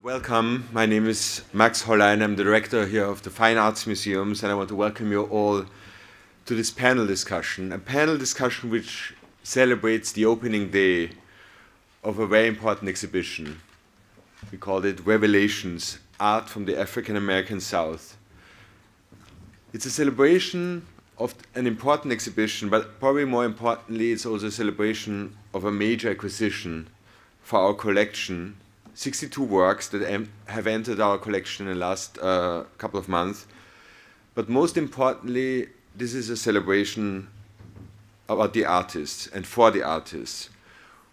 Welcome, my name is Max Holler and I'm the director here of the Fine Arts Museums, and I want to welcome you all to this panel discussion. A panel discussion which celebrates the opening day of a very important exhibition. We called it Revelations, Art from the African American South. It's a celebration of an important exhibition, but probably more importantly, it's also a celebration of a major acquisition for our collection. 62 works that have entered our collection in the last couple of months. But most importantly, this is a celebration about the artists and for the artists,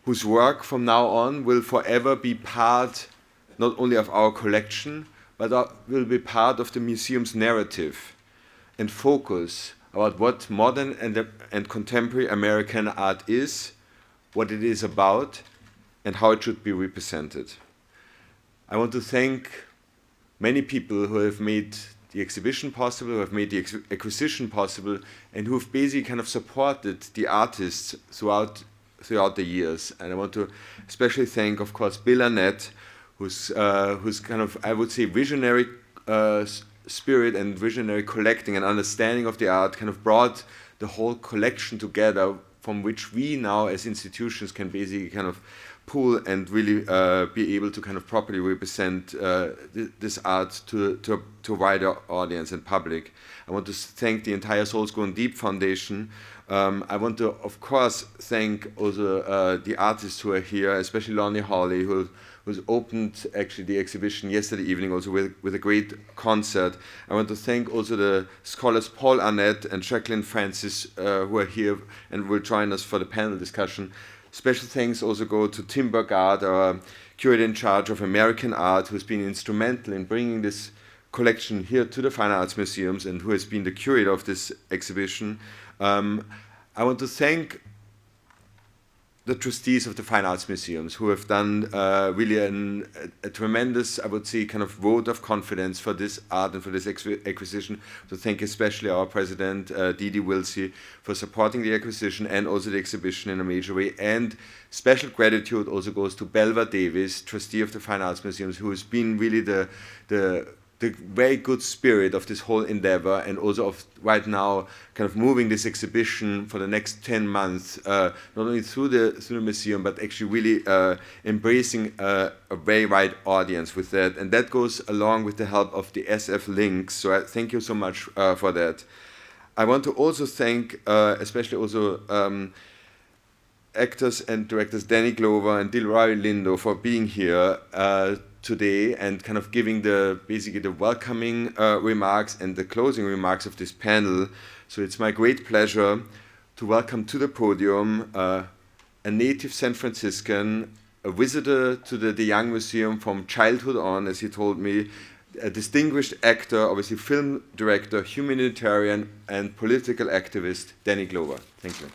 whose work from now on will forever be part not only of our collection, but will be part of the museum's narrative and focus about what modern and contemporary American art is, what it is about, and how it should be represented. I want to thank many people who have made the exhibition possible, who have made the acquisition possible, and who have basically kind of supported the artists throughout the years. And I want to especially thank, of course, Bill Arnett, who's kind of, I would say, visionary spirit and visionary collecting and understanding of the art kind of brought the whole collection together, from which we now as institutions can basically kind of pull and really be able to kind of properly represent this art to a wider audience and public. I want to thank the entire Souls Grown Deep Foundation. I want to, of course, thank also the artists who are here, especially Lonnie Holley, who's opened actually the exhibition yesterday evening also with a great concert. I want to thank also the scholars Paul Arnett and Jacqueline Francis who are here and will join us for the panel discussion. Special thanks also go to Tim Burgard, our curator in charge of American art, who's been instrumental in bringing this collection here to the Fine Arts Museums and who has been the curator of this exhibition. I want to thank the trustees of the Fine Arts Museums, who have done really a tremendous, I would say, kind of vote of confidence for this art and for this acquisition. So thank especially our president, Didi Wilsey, for supporting the acquisition and also the exhibition in a major way. And special gratitude also goes to Belva Davis, trustee of the Fine Arts Museums, who has been really the very good spirit of this whole endeavor, and also of right now kind of moving this exhibition for the next 10 months, not only through the museum, but actually really embracing a very wide audience with that. And that goes along with the help of the SF Links. So I thank you so much for that. I want to also thank especially also actors and directors Danny Glover and Delroy Lindo for being here today and kind of giving basically the welcoming remarks and the closing remarks of this panel. So it's my great pleasure to welcome to the podium a native San Franciscan, a visitor to the Young Museum from childhood on, as he told me, a distinguished actor, obviously film director, humanitarian and political activist, Danny Glover. Thank you.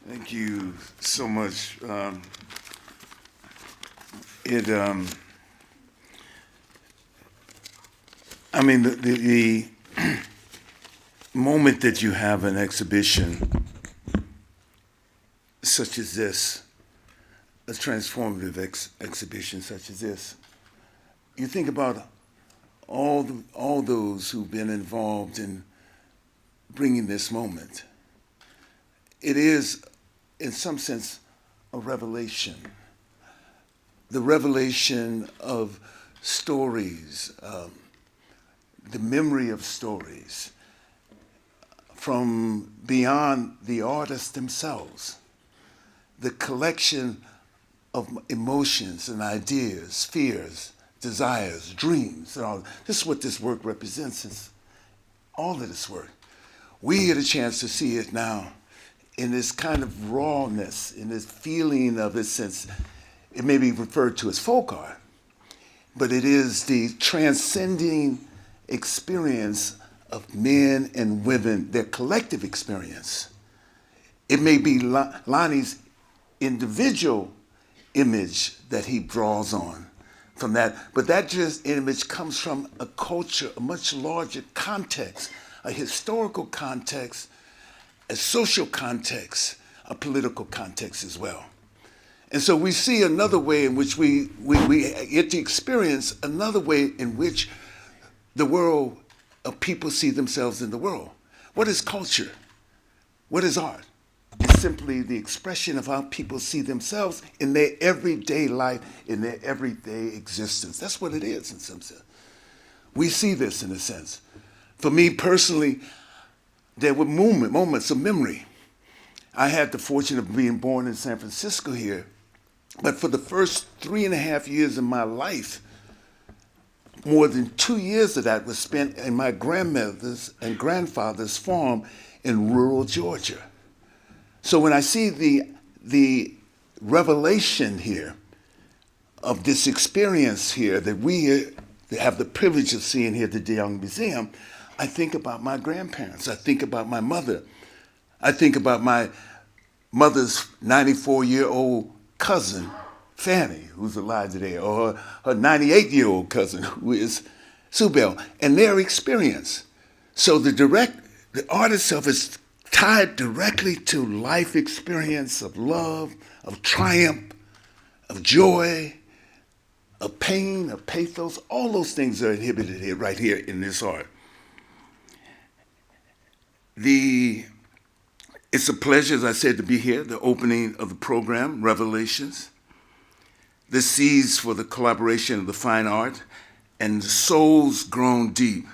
Thank you so much. I mean, the moment that you have an exhibition such as this, a transformative exhibition such as this, you think about all those who've been involved in bringing this moment. It is, in some sense, a revelation. The revelation of stories, the memory of stories from beyond the artists themselves, the collection of emotions and ideas, fears, desires, dreams, and all. This is what this work represents, is all of this work. We get a chance to see it now in this kind of rawness, in this feeling of its sense. It may be referred to as folk art, but it is the transcending experience of men and women, their collective experience. It may be Lonnie's individual image that he draws on, from that. But that just image comes from a culture, a much larger context, a historical context, a social context, a political context as well. And so we see another way in which we get to experience another way in which the world of people see themselves in the world. What is culture? What is art? It's simply the expression of how people see themselves in their everyday life, in their everyday existence. That's what it is in some sense. We see this in a sense. For me personally, there were moments of memory. I had the fortune of being born in San Francisco here, but for the first 3.5 years of my life, more than 2 years of that was spent in my grandmother's and grandfather's farm in rural Georgia. So when I see the revelation here of this experience here that we have the privilege of seeing here at the De Young Museum, I think about my grandparents. I think about my mother. I think about my mother's 94-year-old cousin, Fanny, who's alive today, or her 98-year-old cousin, who is Subel, and their experience. So the art itself is tied directly to life experience of love, of triumph, of joy, of pain, of pathos. All those things are inhibited here, right here in this art. It's a pleasure, as I said, to be here, the opening of the program, Revelations. The seeds for the collaboration of the fine art and the Souls Grown Deep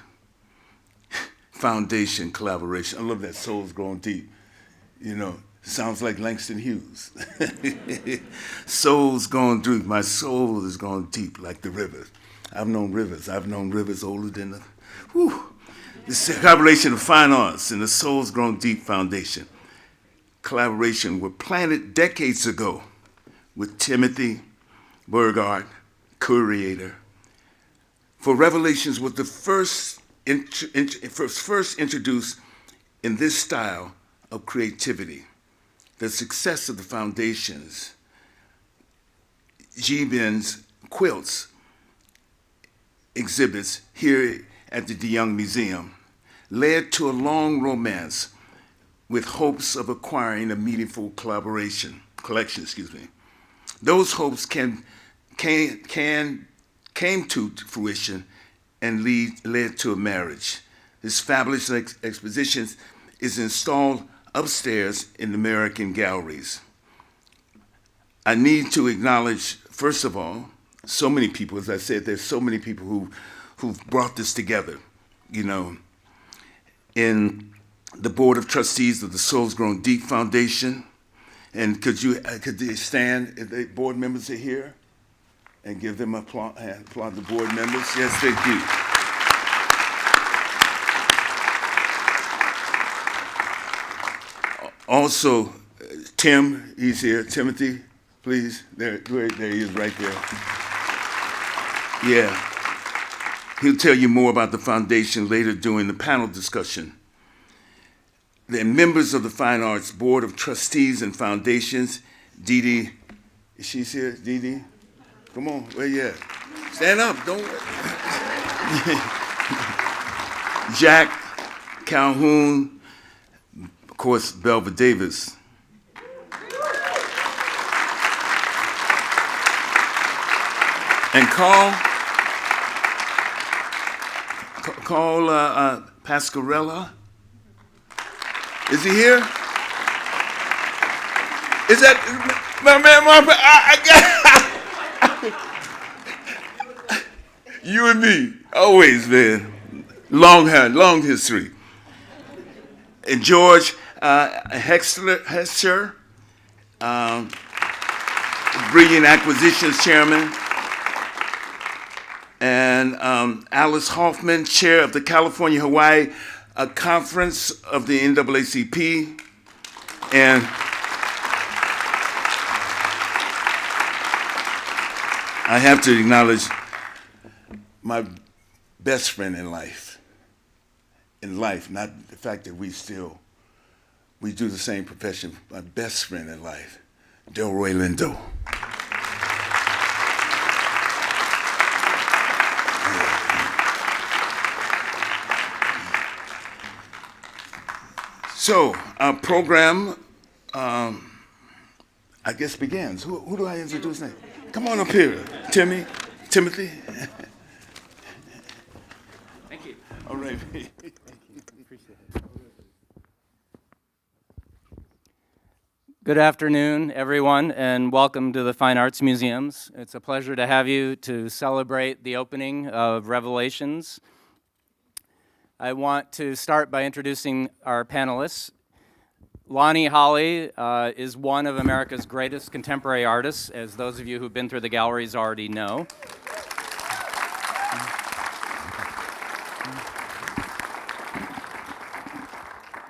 Foundation collaboration. I love that, Souls Grown Deep. You know, sounds like Langston Hughes. Souls gone deep. My soul is gone deep like the rivers. I've known rivers. I've known rivers older than the, whew. This collaboration of fine arts and the Souls Grown Deep Foundation. Collaboration were planted decades ago with Timothy, Burgard, Curator. For Revelations was the first introduced in this style of creativity. The success of the foundations, G-Ben's quilts exhibits here at the De Young Museum led to a long romance with hopes of acquiring a meaningful collection. Those hopes came to fruition and led to a marriage. This fabulous exposition is installed upstairs in the American galleries. I need to acknowledge, first of all, so many people, as I said, there's so many people who've brought this together, you know, in the Board of Trustees of the Souls Grown Deep Foundation. And could they stand if the board members are here and give them applaud the board members? Yes, they do. Also, Tim, he's here. Timothy, please. There he is right there. Yeah. He'll tell you more about the foundation later during the panel discussion. The members of the Fine Arts Board of Trustees and Foundations, Dee Dee, is she here, Dee Dee? Come on, where you at? Stand up, don't. Jack Calhoun, of course, Belva Davis. And Carl Pascarella. Is he here? Is that my man? You and me, always, man. Long history. And George Hexter, Brilliant Acquisitions Chairman, and Alice Hoffman, Chair of the California-Hawaii Conference of the NAACP, and I have to acknowledge my best friend in life, not the fact that we do the same profession, my best friend in life, Delroy Lindo. So our program, I guess, begins. Who do I introduce next? Come on up here, Timothy. Thank you. All right. Appreciate it. Good afternoon, everyone, and welcome to the Fine Arts Museums. It's a pleasure to have you to celebrate the opening of Revelations. I want to start by introducing our panelists. Lonnie Holley is one of America's greatest contemporary artists, as those of you who've been through the galleries already know.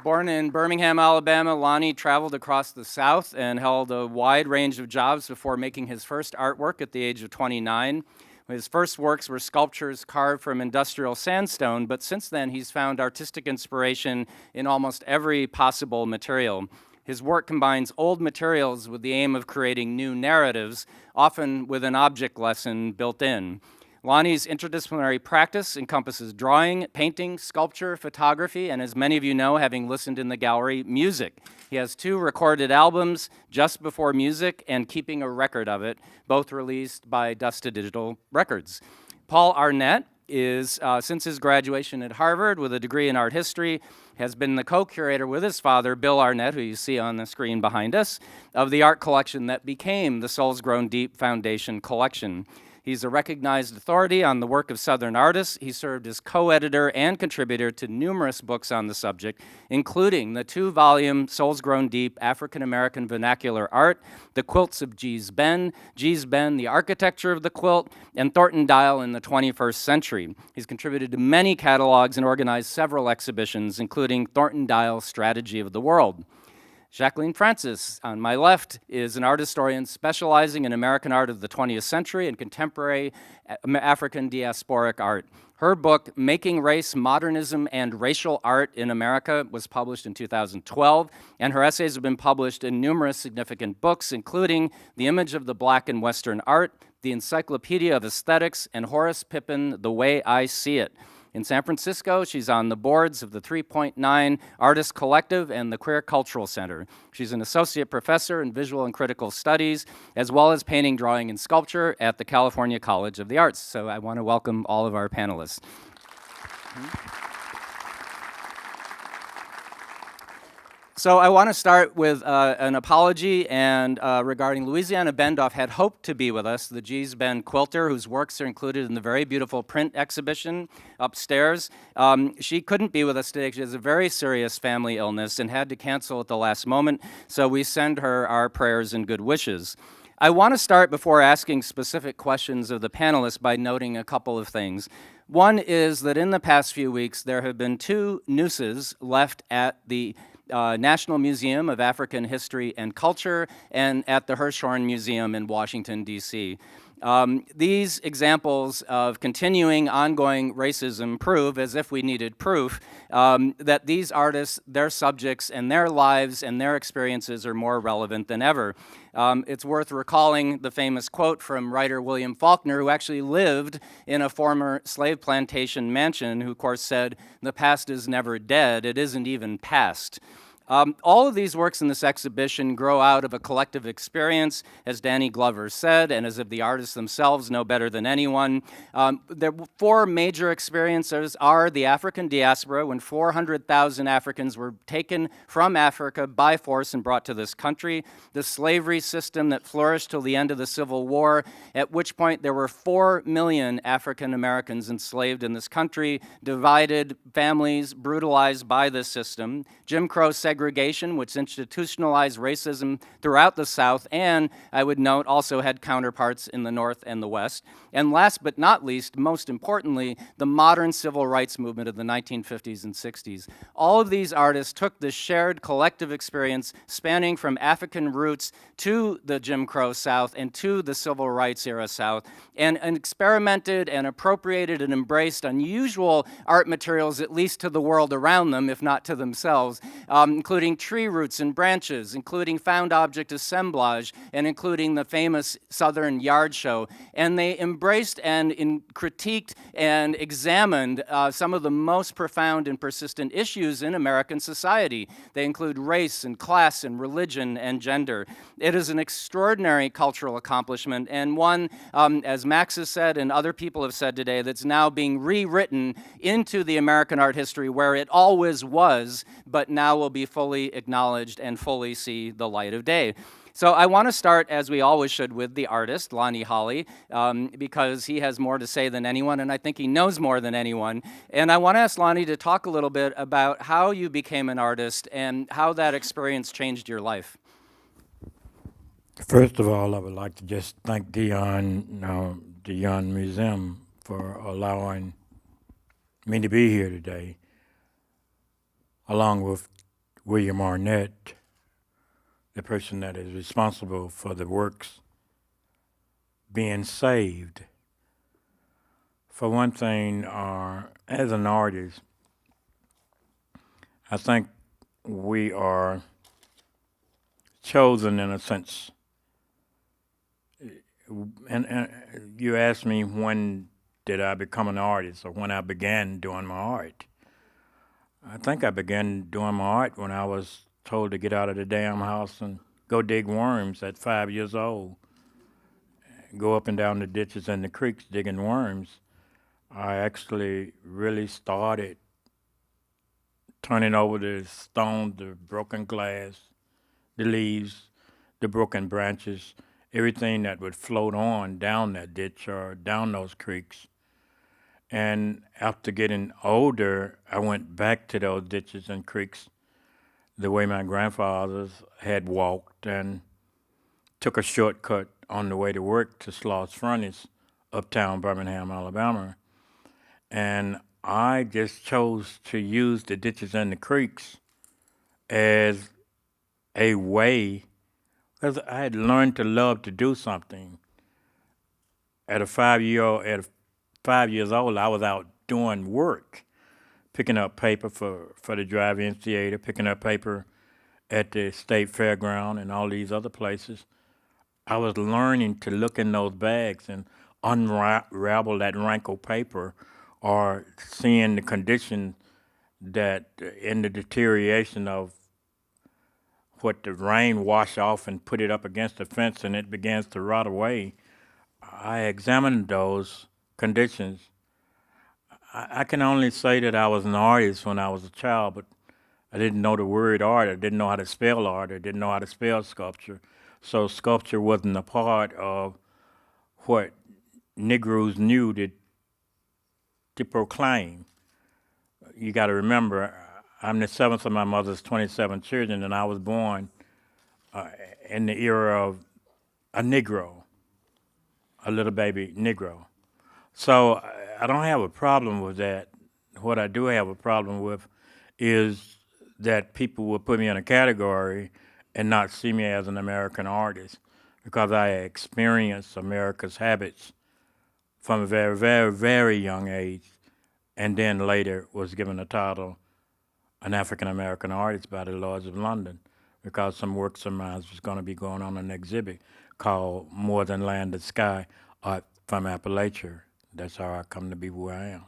Born in Birmingham, Alabama, Lonnie traveled across the South and held a wide range of jobs before making his first artwork at the age of 29. His first works were sculptures carved from industrial sandstone, but since then he's found artistic inspiration in almost every possible material. His work combines old materials with the aim of creating new narratives, often with an object lesson built in. Lonnie's interdisciplinary practice encompasses drawing, painting, sculpture, photography, and as many of you know, having listened in the gallery, music. He has 2 recorded albums, Just Before Music and Keeping a Record of It, both released by Dust to Digital Records. Paul Arnett is, since his graduation at Harvard with a degree in art history, has been the co-curator with his father, Bill Arnett, who you see on the screen behind us, of the art collection that became the Souls Grown Deep Foundation collection. He's a recognized authority on the work of Southern artists. He served as co-editor and contributor to numerous books on the subject, including the 2-volume Souls Grown Deep African American Vernacular Art, The Quilts of Gee's Bend, The Architecture of the Quilt, and Thornton Dial in the 21st Century. He's contributed to many catalogs and organized several exhibitions, including Thornton Dial's Strategy of the World. Jacqueline Francis, on my left, is an art historian specializing in American art of the 20th century and contemporary African diasporic art. Her book, Making Race, Modernism, and Racial Art in America, was published in 2012, and her essays have been published in numerous significant books, including The Image of the Black in Western Art, The Encyclopedia of Aesthetics, and Horace Pippin, The Way I See It. In San Francisco, she's on the boards of the 3.9 Artist Collective and the Queer Cultural Center. She's an associate professor in visual and critical studies, as well as painting, drawing, and sculpture at the California College of the Arts. So I want to welcome all of our panelists. So I want to start with an apology and regarding Louisiana Bendoff had hoped to be with us, the Gee's Bend quilter, whose works are included in the very beautiful print exhibition upstairs. She couldn't be with us today. She has a very serious family illness and had to cancel at the last moment, so we send her our prayers and good wishes. I want to start before asking specific questions of the panelists by noting a couple of things. One is that in the past few weeks, there have been 2 nooses left at the National Museum of African History and Culture and at the Hirshhorn Museum in Washington, D.C. These examples of continuing, ongoing racism prove, as if we needed proof, that these artists, their subjects, and their lives and their experiences are more relevant than ever. It's worth recalling the famous quote from writer William Faulkner, who actually lived in a former slave plantation mansion, who, of course, said, "The past is never dead, it isn't even past." All of these works in this exhibition grow out of a collective experience, as Danny Glover said, and as if the artists themselves know better than anyone. The 4 major experiences are the African Diaspora, when 400,000 Africans were taken from Africa by force and brought to this country, the slavery system that flourished till the end of the Civil War, at which point there were 4 million African Americans enslaved in this country, divided families, brutalized by this system, Jim Crow segregation, which institutionalized racism throughout the South, and I would note also had counterparts in the North and the West. And last but not least, most importantly, the modern civil rights movement of the 1950s and 60s. All of these artists took this shared collective experience spanning from African roots to the Jim Crow South and to the Civil Rights era South, and experimented and appropriated and embraced unusual art materials, at least to the world around them, if not to themselves, including including tree roots and branches, including found object assemblage, and including the famous Southern Yard Show. And they embraced and critiqued and examined some of the most profound and persistent issues in American society. They include race and class and religion and gender. It is an extraordinary cultural accomplishment, and one, as Max has said and other people have said today, that's now being rewritten into the American art history where it always was, but now will be fully acknowledged and fully see the light of day. So I want to start, as we always should, with the artist, Lonnie Holley, because he has more to say than anyone, and I think he knows more than anyone. And I want to ask Lonnie to talk a little bit about how you became an artist and how that experience changed your life. First of all, I would like to just thank the Young Museum for allowing me to be here today, along with William Arnett, the person that is responsible for the works being saved. For one thing, as an artist, I think we are chosen in a sense. And you asked me when did I become an artist or when I began doing my art. I think I began doing my art when I was told to get out of the damn house and go dig worms at 5 years old. Go up and down the ditches and the creeks digging worms. I actually really started turning over the stones, the broken glass, the leaves, the broken branches, everything that would float on down that ditch or down those creeks. And after getting older, I went back to those ditches and creeks the way my grandfathers had walked and took a shortcut on the way to work to Sloss Furnace, uptown Birmingham, Alabama. And I just chose to use the ditches and the creeks as a way, because I had learned to love to do something. At 5 years old, I was out doing work, picking up paper for the drive-in theater, picking up paper at the state fairground and all these other places. I was learning to look in those bags and unravel that wrinkled paper, or seeing the condition that in the deterioration of what the rain washed off and put it up against the fence and it begins to rot away. I examined those conditions. I can only say that I was an artist when I was a child, but I didn't know the word art. I didn't know how to spell art. I didn't know how to spell sculpture. So sculpture wasn't a part of what Negroes knew to proclaim. You got to remember, I'm the seventh of my mother's 27 children, and I was born in the era of a Negro, a little baby Negro. So I don't have a problem with that. What I do have a problem with is that people will put me in a category and not see me as an American artist, because I experienced America's habits from a very, very, very young age, and then later was given the title an African-American artist by the Lords of London, because some works of mine was going to be going on an exhibit called More Than Land and Sky, Art from Appalachia. That's how I come to be where I am.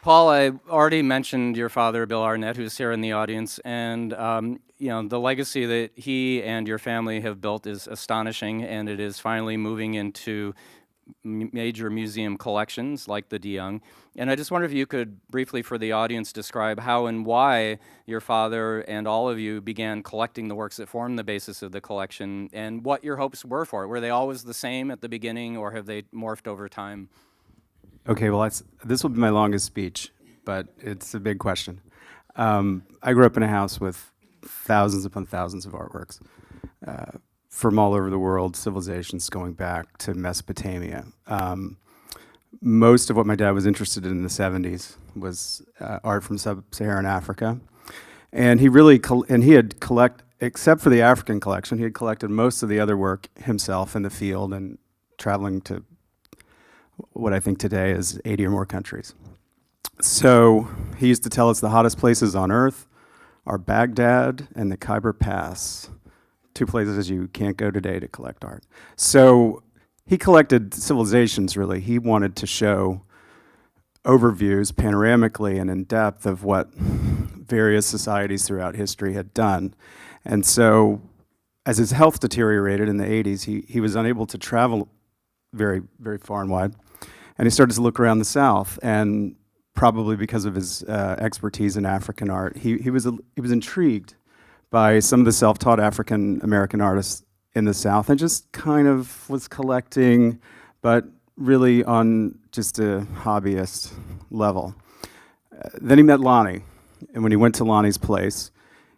Paul, I already mentioned your father, Bill Arnett, who's here in the audience, and the legacy that he and your family have built is astonishing, and it is finally moving into major museum collections like the DeYoung. And I just wonder if you could briefly, for the audience, describe how and why your father and all of you began collecting the works that form the basis of the collection, and what your hopes were for it. Were they always the same at the beginning, or have they morphed over time? Okay, well, this will be my longest speech, but it's a big question. I grew up in a house with thousands upon thousands of artworks from all over the world, civilizations going back to Mesopotamia. Most of what my dad was interested in the 70s was art from sub-Saharan Africa. And he really, except for the African collection, he had collected most of the other work himself in the field and traveling to what I think today is 80 or more countries. So he used to tell us the hottest places on earth are Baghdad and the Khyber Pass, 2 places you can't go today to collect art. So he collected civilizations, really. He wanted to show overviews panoramically and in depth of what various societies throughout history had done. And so as his health deteriorated in the 80s, he was unable to travel very, very far and wide. And he started to look around the South, and probably because of his expertise in African art, he was intrigued by some of the self-taught African American artists in the South, and just kind of was collecting, but really on just a hobbyist level. Then he met Lonnie, and when he went to Lonnie's place,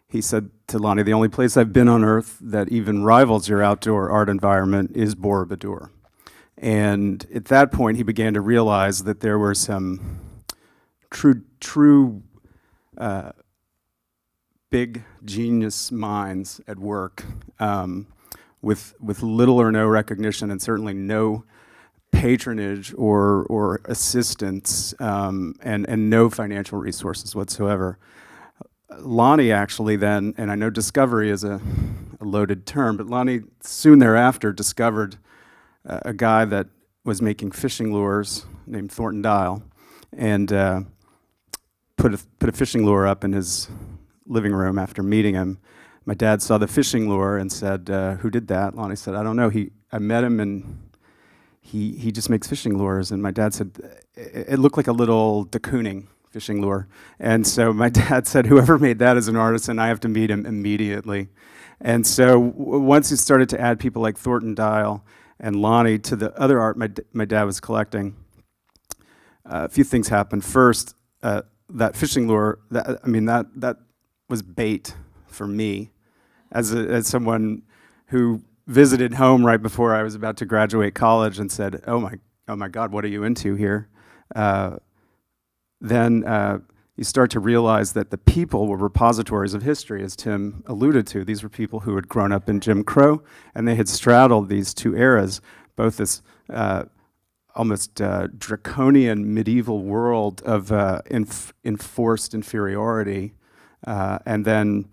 he said to Lonnie, "The only place I've been on earth that even rivals your outdoor art environment is Borobudur." And at that point, he began to realize that there were some true big genius minds at work with little or no recognition, and certainly no patronage or assistance, and no financial resources whatsoever. Lonnie actually then, and I know discovery is a loaded term, but Lonnie soon thereafter discovered a guy that was making fishing lures named Thornton Dial, and put a fishing lure up in his living room after meeting him. My dad saw the fishing lure and said, "Who did that?" Lonnie said, "I don't know. I met him, and he just makes fishing lures." And my dad said, "It looked like a little de Kooning fishing lure." And so my dad said, "Whoever made that is an artist, and I have to meet him immediately." And so once he started to add people like Thornton Dial and Lonnie to the other art my dad was collecting, a few things happened. First, that fishing lure, that was bait for me as someone who visited home right before I was about to graduate college and said, oh my God, what are you into here? Then you start to realize that the people were repositories of history, as Tim alluded to. These were people who had grown up in Jim Crow, and they had straddled these 2 eras, both this almost draconian medieval world of enforced inferiority, and then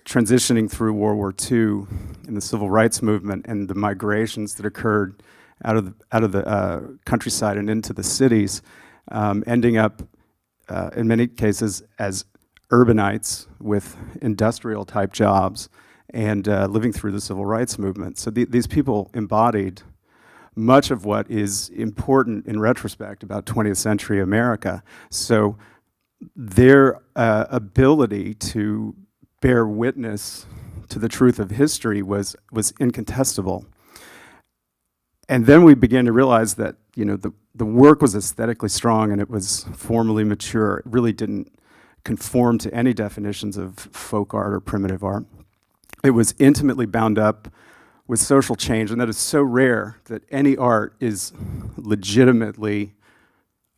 transitioning through World War II and the Civil Rights Movement and the migrations that occurred out of the countryside and into the cities, ending up in many cases as urbanites with industrial type jobs, and living through the Civil Rights Movement. So these people embodied much of what is important in retrospect about 20th century America. So their ability to bear witness to the truth of history was incontestable. And then we began to realize that, the work was aesthetically strong and it was formally mature. It really didn't conform to any definitions of folk art or primitive art. It was intimately bound up with social change, and that is so rare that any art is legitimately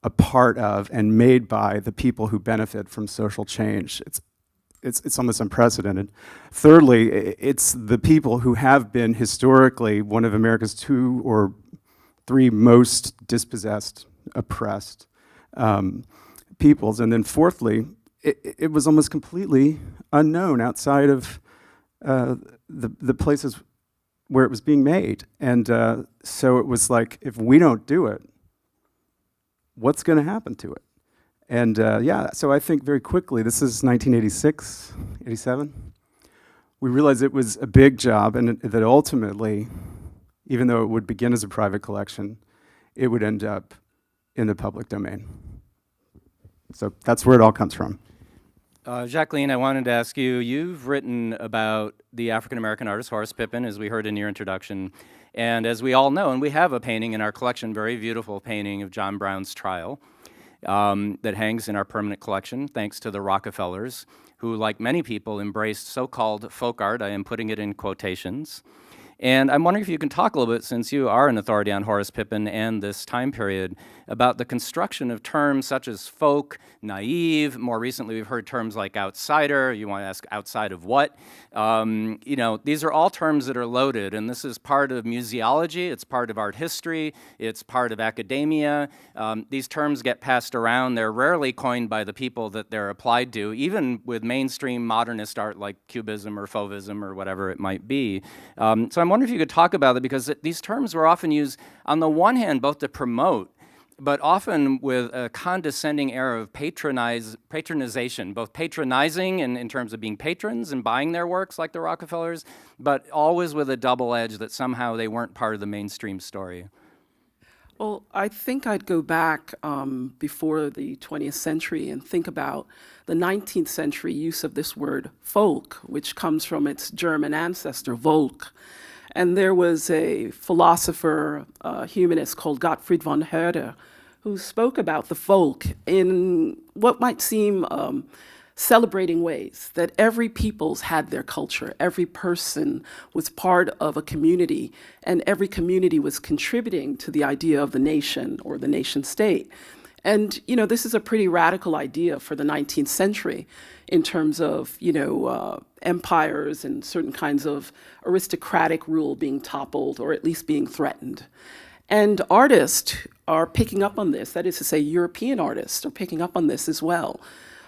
a part of and made by the people who benefit from social change. It's almost unprecedented. Thirdly, it's the people who have been historically one of America's 2 or 3 most dispossessed, oppressed peoples. And then fourthly, it was almost completely unknown outside of the places where it was being made. And so it was like, if we don't do it, what's going to happen to it? And so I think very quickly, this is 1986, 87, we realized it was a big job, and that ultimately, even though it would begin as a private collection, it would end up in the public domain. So that's where it all comes from. Jacqueline, I wanted to ask you, you've written about the African-American artist Horace Pippin, as we heard in your introduction, and as we all know, and we have a painting in our collection, very beautiful painting of John Brown's Trial, that hangs in our permanent collection, thanks to the Rockefellers, who, like many people, embraced so-called folk art. I am putting it in quotations. And I'm wondering if you can talk a little bit, since you are an authority on Horace Pippin and this time period, about the construction of terms such as folk, naive. More recently, we've heard terms like outsider. You want to ask outside of what? You know, these are all terms that are loaded, and this is part of museology, it's part of art history, it's part of academia. These terms get passed around. They're rarely coined by the people that they're applied to, even with mainstream modernist art like Cubism or Fauvism or whatever it might be. So I'm wondering if you could talk about it, because these terms were often used, on the one hand, both to promote, but often with a condescending air of patronization, both patronizing in terms of being patrons and buying their works like the Rockefellers, but always with a double edge that somehow they weren't part of the mainstream story. Well, I think I'd go back before the 20th century and think about the 19th century use of this word folk, which comes from its German ancestor, Volk. And there was a philosopher, humanist called Gottfried von Herder, who spoke about the folk in what might seem celebrating ways, that every people's had their culture, every person was part of a community, and every community was contributing to the idea of the nation or the nation state. And, you know, this is a pretty radical idea for the 19th century in terms of, you know, empires and certain kinds of aristocratic rule being toppled or at least being threatened. And artists are picking up on this. That is to say, European artists are picking up on this as well.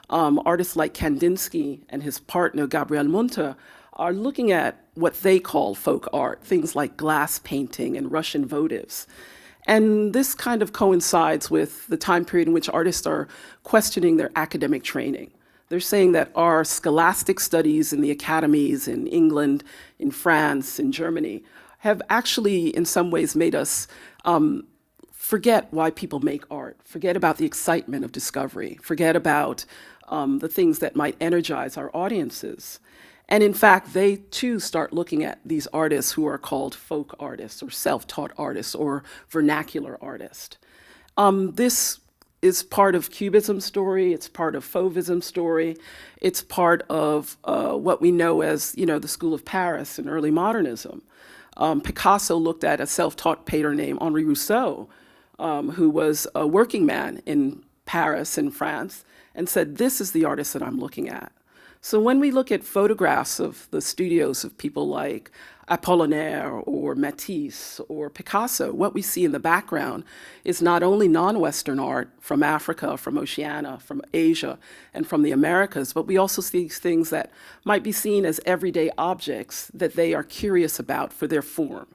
Artists like Kandinsky and his partner, Gabriel Munter, are looking at what they call folk art, things like glass painting and Russian votives. And this kind of coincides with the time period in which artists are questioning their academic training. They're saying that our scholastic studies in the academies in England, in France, in Germany, have actually in some ways made us forget why people make art, forget about the excitement of discovery, forget about the things that might energize our audiences. And in fact, they too start looking at these artists who are called folk artists or self-taught artists or vernacular artists. This is part of Cubism's story, it's part of Fauvism's story, it's part of what we know as, you know, the School of Paris and early modernism. Picasso looked at a self-taught painter named Henri Rousseau, who was a working man in Paris in France, and said, this is the artist that I'm looking at. So when we look at photographs of the studios of people like Apollinaire or Matisse or Picasso, what we see in the background is not only non-Western art from Africa, from Oceania, from Asia, and from the Americas, but we also see things that might be seen as everyday objects that they are curious about for their form.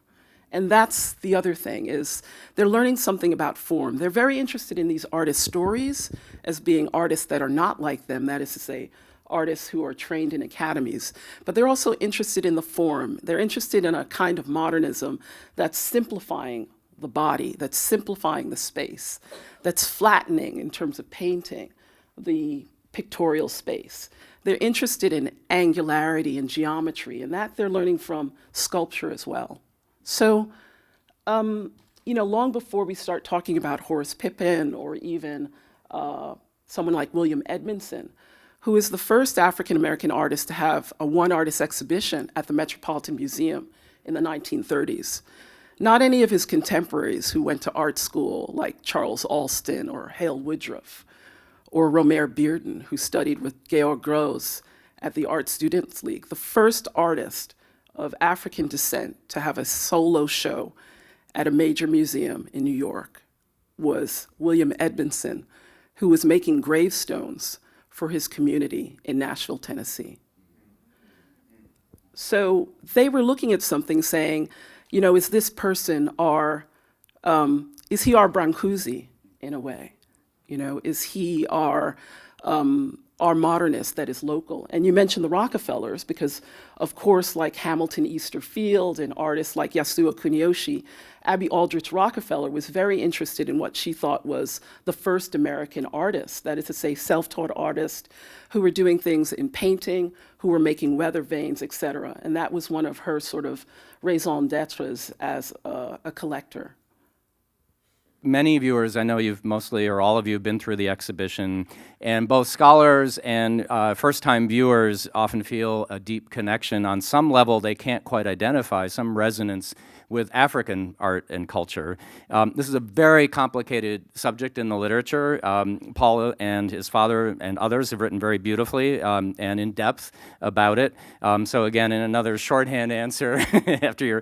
And that's the other thing, is they're learning something about form. They're very interested in these artist stories as being artists that are not like them, that is to say, artists who are trained in academies, but they're also interested in the form. They're interested in a kind of modernism that's simplifying the body, that's simplifying the space, that's flattening in terms of painting the pictorial space. They're interested in angularity and geometry, and that they're learning from sculpture as well. So, you know, long before we start talking about Horace Pippin or even someone like William Edmondson, who is the first African-American artist to have a one-artist exhibition at the Metropolitan Museum in the 1930s. Not any of his contemporaries who went to art school, like Charles Alston or Hale Woodruff, or Romare Bearden, who studied with Georg Gross at the Art Students League. The first artist of African descent to have a solo show at a major museum in New York was William Edmondson, who was making gravestones for his community in Nashville, Tennessee. So they were looking at something saying, you know, is this person is he our Brancusi in a way? You know, is he our modernist that is local? And you mentioned the Rockefellers because, of course, like Hamilton Easter Field and artists like Yasuo Kuniyoshi, Abby Aldrich Rockefeller was very interested in what she thought was the first American artist, that is to say, self-taught artists who were doing things in painting, who were making weather vanes, et cetera. And that was one of her sort of raison d'etres as a collector. Many viewers, I know you've mostly, or all of you, have been through the exhibition, and both scholars and first-time viewers often feel a deep connection. On some level, they can't quite identify, some resonance with African art and culture. This is a very complicated subject in the literature. Paul and his father and others have written very beautifully and in depth about it. So again, in another shorthand answer after your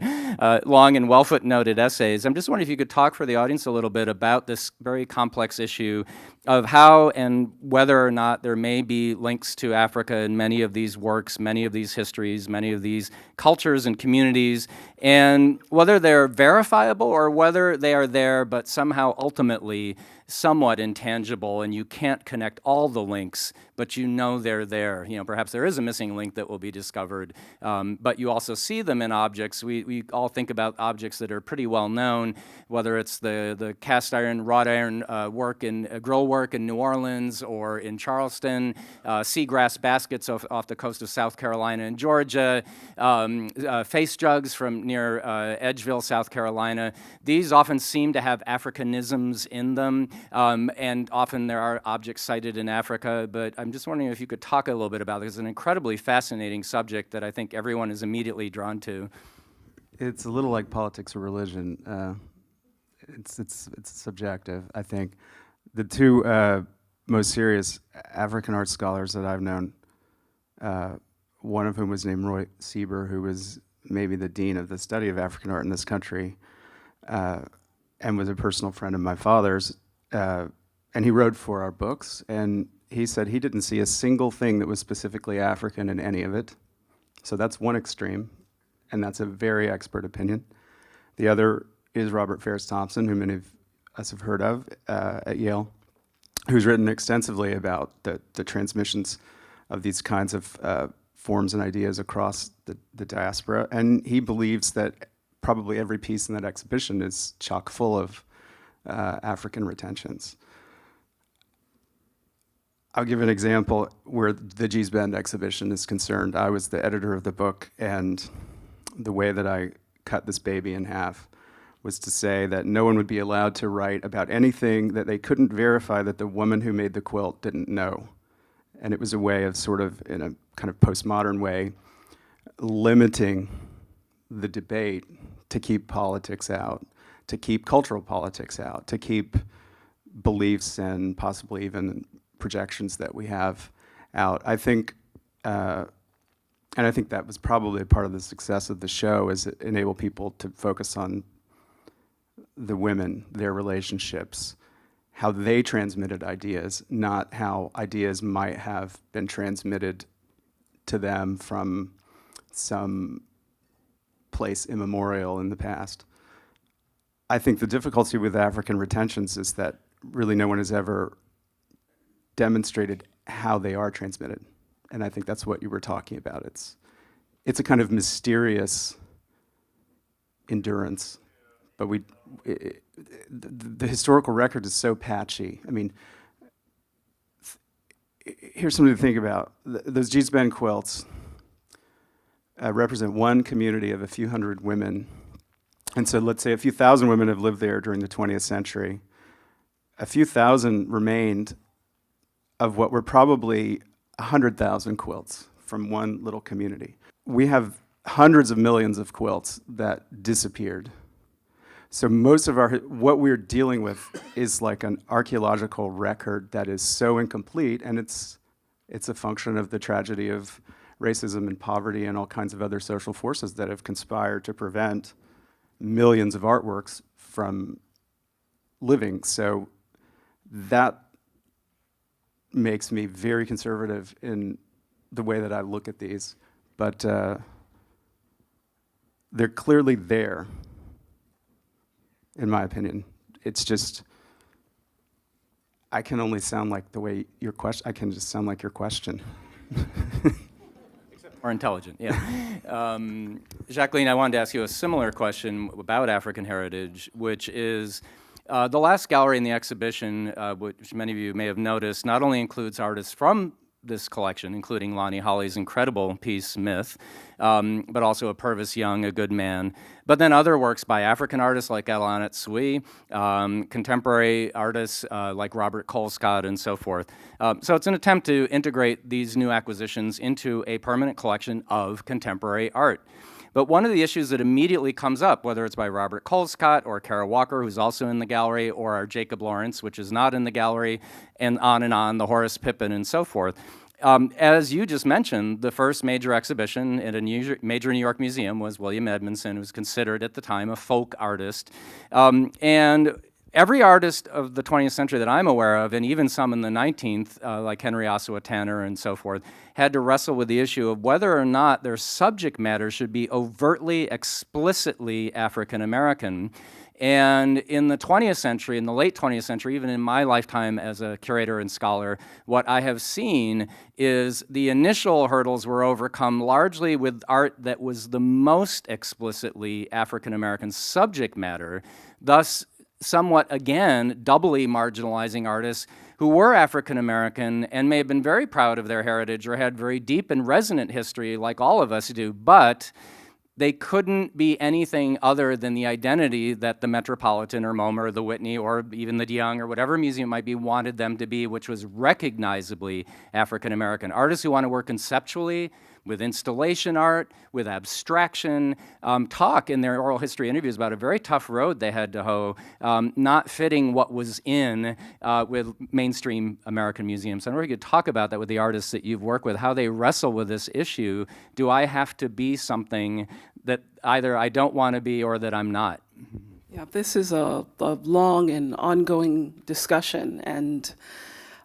long and well footnoted essays, I'm just wondering if you could talk for the audience a little bit about this very complex issue of how and whether or not there may be links to Africa in many of these works, many of these histories, many of these cultures and communities, and whether they're verifiable or whether they are there but somehow ultimately somewhat intangible and you can't connect all the links, but you know they're there. You know, perhaps there is a missing link that will be discovered, but you also see them in objects. We all think about objects that are pretty well known, whether it's the cast iron, wrought iron work in grill work in New Orleans or in Charleston, seagrass baskets off the coast of South Carolina and Georgia, face jugs from near Edgeville, South Carolina. These often seem to have Africanisms in them. And often there are objects cited in Africa, but I'm just wondering if you could talk a little bit about it. It's an incredibly fascinating subject that I think everyone is immediately drawn to. It's a little like politics or religion. It's subjective, I think. The two most serious African art scholars that I've known, one of whom was named Roy Sieber, who was maybe the dean of the study of African art in this country, and was a personal friend of my father's. And he wrote for our books, and he said he didn't see a single thing that was specifically African in any of it. So that's one extreme, and that's a very expert opinion. The other is Robert Ferris Thompson, who many of us have heard of at Yale, who's written extensively about the transmissions of these kinds of forms and ideas across the diaspora. And he believes that probably every piece in that exhibition is chock full of African retentions. I'll give an example where the Gee's Bend exhibition is concerned. I was the editor of the book, and the way that I cut this baby in half was to say that no one would be allowed to write about anything that they couldn't verify that the woman who made the quilt didn't know. And it was a way of sort of, in a kind of postmodern way, limiting the debate to keep politics out, to keep cultural politics out, to keep beliefs and possibly even projections that we have out. I think, and I think that was probably part of the success of the show, is it enabled people to focus on the women, their relationships, how they transmitted ideas, not how ideas might have been transmitted to them from some place immemorial in the past. I think the difficulty with African retentions is that really no one has ever demonstrated how they are transmitted. And I think that's what you were talking about. It's a kind of mysterious endurance, but the historical record is so patchy. I mean, here's something to think about. Those Gee's Bend quilts represent one community of a few hundred women. And so let's say a few thousand women have lived there during the 20th century. A few thousand remained of what were probably 100,000 quilts from one little community. We have hundreds of millions of quilts that disappeared. So most of what we're dealing with is like an archaeological record that is so incomplete, and it's a function of the tragedy of racism and poverty and all kinds of other social forces that have conspired to prevent millions of artworks from living. So that makes me very conservative in the way that I look at these, but they're clearly there, in my opinion. It's just, I can only sound like the way your question, I can just sound like your question. Or intelligent, yeah. Jacqueline, I wanted to ask you a similar question about African heritage, which is the last gallery in the exhibition, which many of you may have noticed, not only includes artists from this collection, including Lonnie Holley's incredible piece, Myth, but also a Purvis Young, A Good Man, but then other works by African artists like Arnett Sui, contemporary artists like Robert Colescott, and so forth. So it's an attempt to integrate these new acquisitions into a permanent collection of contemporary art. But one of the issues that immediately comes up, whether it's by Robert Colescott or Kara Walker, who's also in the gallery, or our Jacob Lawrence, which is not in the gallery, and on, the Horace Pippin and so forth. As you just mentioned, the first major exhibition at a major New York museum was William Edmondson, who was considered at the time a folk artist. And every artist of the 20th century that I'm aware of, and even some in the 19th, like Henry Ossawa Tanner and so forth, had to wrestle with the issue of whether or not their subject matter should be overtly, explicitly African American. And in the 20th century, in the late 20th century, even in my lifetime as a curator and scholar, what I have seen is the initial hurdles were overcome largely with art that was the most explicitly African American subject matter, thus somewhat, again, doubly marginalizing artists who were African American and may have been very proud of their heritage or had very deep and resonant history like all of us do, but they couldn't be anything other than the identity that the Metropolitan or MoMA or the Whitney or even the DeYoung or whatever museum might be wanted them to be, which was recognizably African American. Artists who want to work conceptually, with installation art, with abstraction, talk in their oral history interviews about a very tough road they had to hoe, not fitting what was in with mainstream American museums. I wonder if you could talk about that with the artists that you've worked with, how they wrestle with this issue. Do I have to be something that either I don't want to be or that I'm not? Yeah, this is a long and ongoing discussion, and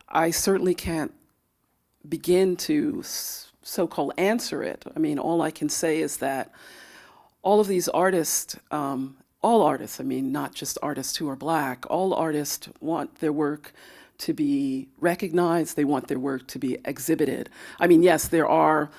I certainly can't begin to so-called answer it. I mean, all I can say is that all of these artists, all artists, I mean, not just artists who are Black, all artists want their work to be recognized, they want their work to be exhibited. I mean, yes, there are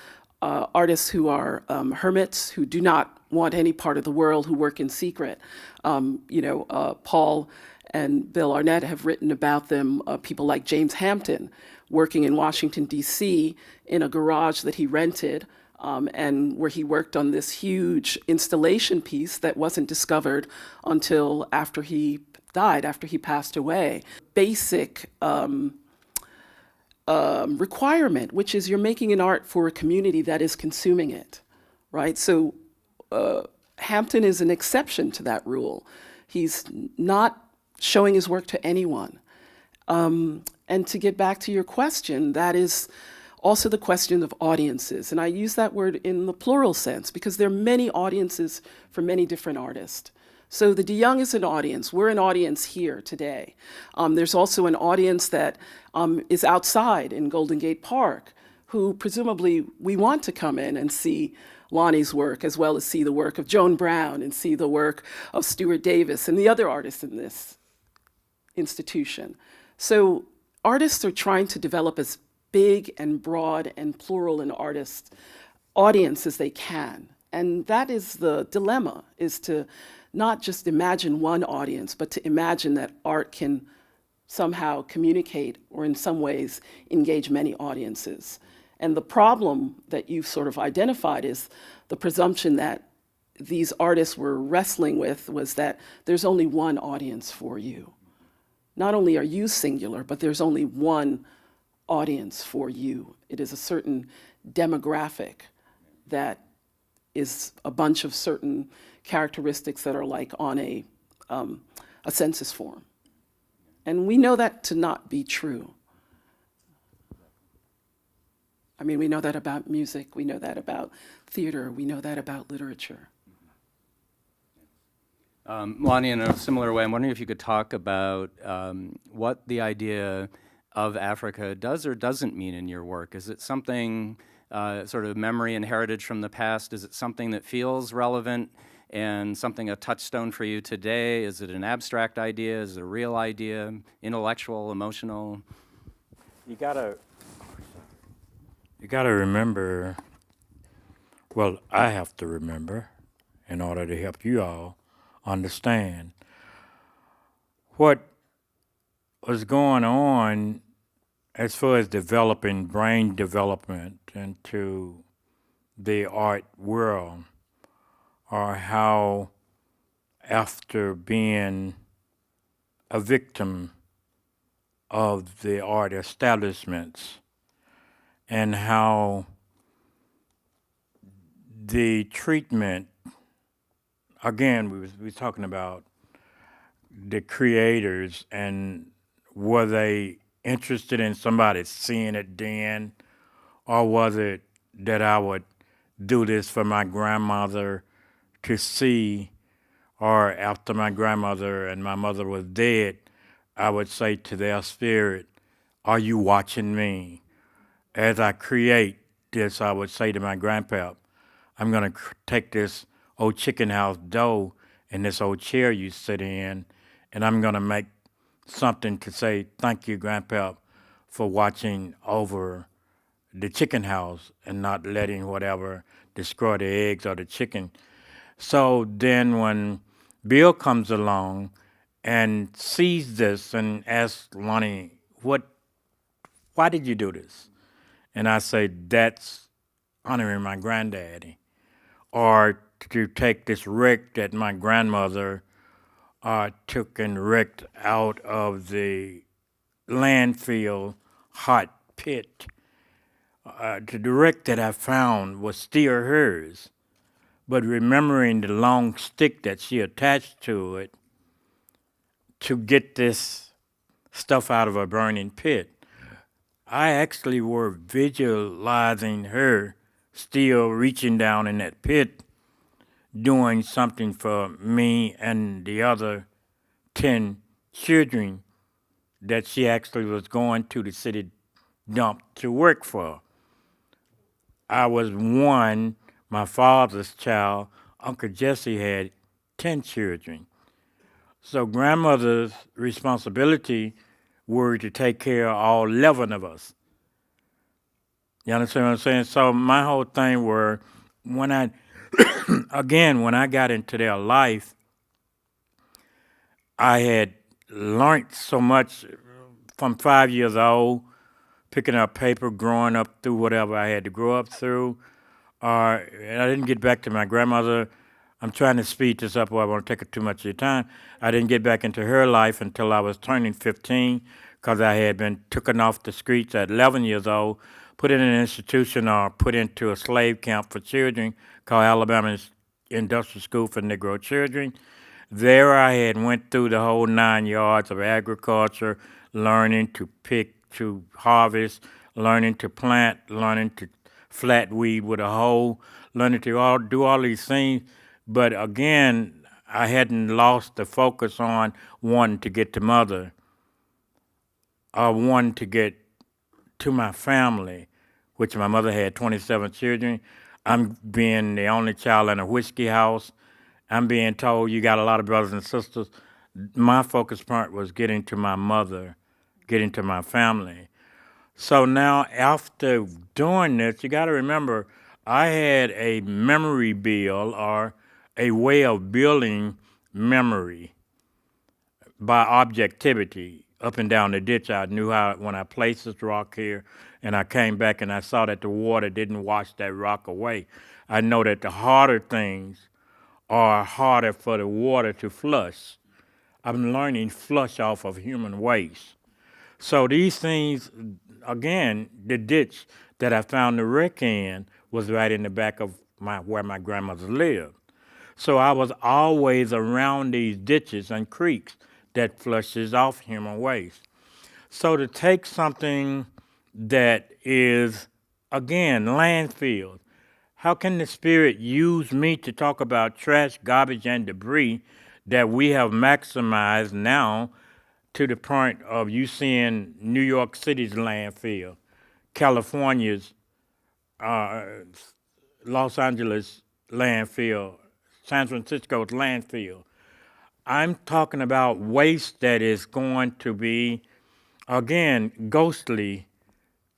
artists who are hermits, who do not want any part of the world, who work in secret. Paul and Bill Arnett have written about them, people like James Hampton, working in Washington, D.C., in a garage that he rented, and where he worked on this huge installation piece that wasn't discovered until after he died, after he passed away. Basic requirement, which is you're making an art for a community that is consuming it, right? So Hampton is an exception to that rule. He's not showing his work to anyone. And to get back to your question, that is also the question of audiences. And I use that word in the plural sense because there are many audiences for many different artists. So the DeYoung is an audience. We're an audience here today. There's also an audience that is outside in Golden Gate Park, who presumably we want to come in and see Lonnie's work, as well as see the work of Joan Brown and see the work of Stuart Davis and the other artists in this institution. So artists are trying to develop as big and broad and plural an audience as they can. And that is the dilemma, is to not just imagine one audience, but to imagine that art can somehow communicate or in some ways engage many audiences. And the problem that you've sort of identified is the presumption that these artists were wrestling with was that there's only one audience for you. Not only are you singular, but there's only one audience for you. It is a certain demographic that is a bunch of certain characteristics that are like on a census form. And we know that to not be true. I mean, we know that about music, we know that about theater, we know that about literature. Lonnie, in a similar way, I'm wondering if you could talk about what the idea of Africa does or doesn't mean in your work. Is it something, sort of memory and heritage from the past? Is it something that feels relevant and something a touchstone for you today? Is it an abstract idea? Is it a real idea? Intellectual, emotional? You gotta remember, well, I have to remember in order to help you all understand what was going on as far as developing brain development into the art world, or how after being a victim of the art establishments and how the treatment, again, we was talking about the creators and were they interested in somebody seeing it then, or was it that I would do this for my grandmother to see, or after my grandmother and my mother was dead, I would say to their spirit, are you watching me? As I create this, I would say to my grandpa, I'm going to take this old chicken house dough and this old chair you sit in, and I'm going to make something to say, thank you, Grandpa, for watching over the chicken house and not letting whatever destroy the eggs or the chicken. So then when Bill comes along and sees this and asks Lonnie, why did you do this? And I say, that's honoring my granddaddy. Or to take this rick that my grandmother took and wrecked out of the landfill hot pit. The rick that I found was still hers, but remembering the long stick that she attached to it to get this stuff out of a burning pit, I actually were visualizing her still reaching down in that pit, doing something for me and the other 10 children that she actually was going to the city dump to work for. I was one, my father's child. Uncle Jesse had 10 children. So grandmother's responsibility were to take care of all 11 of us. You understand what I'm saying? So my whole thing were, when I, again, when I got into their life, I had learned so much from 5 years old, picking up paper, growing up through whatever I had to grow up through. And I didn't get back to my grandmother. I'm trying to speed this up, or I won't take up too much of your time. I didn't get back into her life until I was turning 15, because I had been taken off the streets at 11 years old, put in an institution or put into a slave camp for children called Alabama Industrial School for Negro Children. There I had went through the whole 9 yards of agriculture, learning to pick, to harvest, learning to plant, learning to flat weed with a hoe, learning to do all these things. But again, I hadn't lost the focus on wanting to get to mother, or wanting to get to my family, which my mother had 27 children. I'm being the only child in a whiskey house. I'm being told you got a lot of brothers and sisters. My focus point was getting to my mother, getting to my family. So now after doing this, you got to remember, I had a memory build, or a way of building memory by objectivity. Up and down the ditch, I knew how, when I placed this rock here and I came back and I saw that the water didn't wash that rock away, I know that the harder things are harder for the water to flush. I'm learning flush off of human waste. So these things, again, the ditch that I found the wreck in was right in the back of where my grandmother lived. So I was always around these ditches and creeks that flushes off human waste. So to take something that is, again, landfills, how can the Spirit use me to talk about trash, garbage, and debris that we have maximized now to the point of you seeing New York City's landfill, California's, Los Angeles landfill, San Francisco's landfill? I'm talking about waste that is going to be, again, ghostly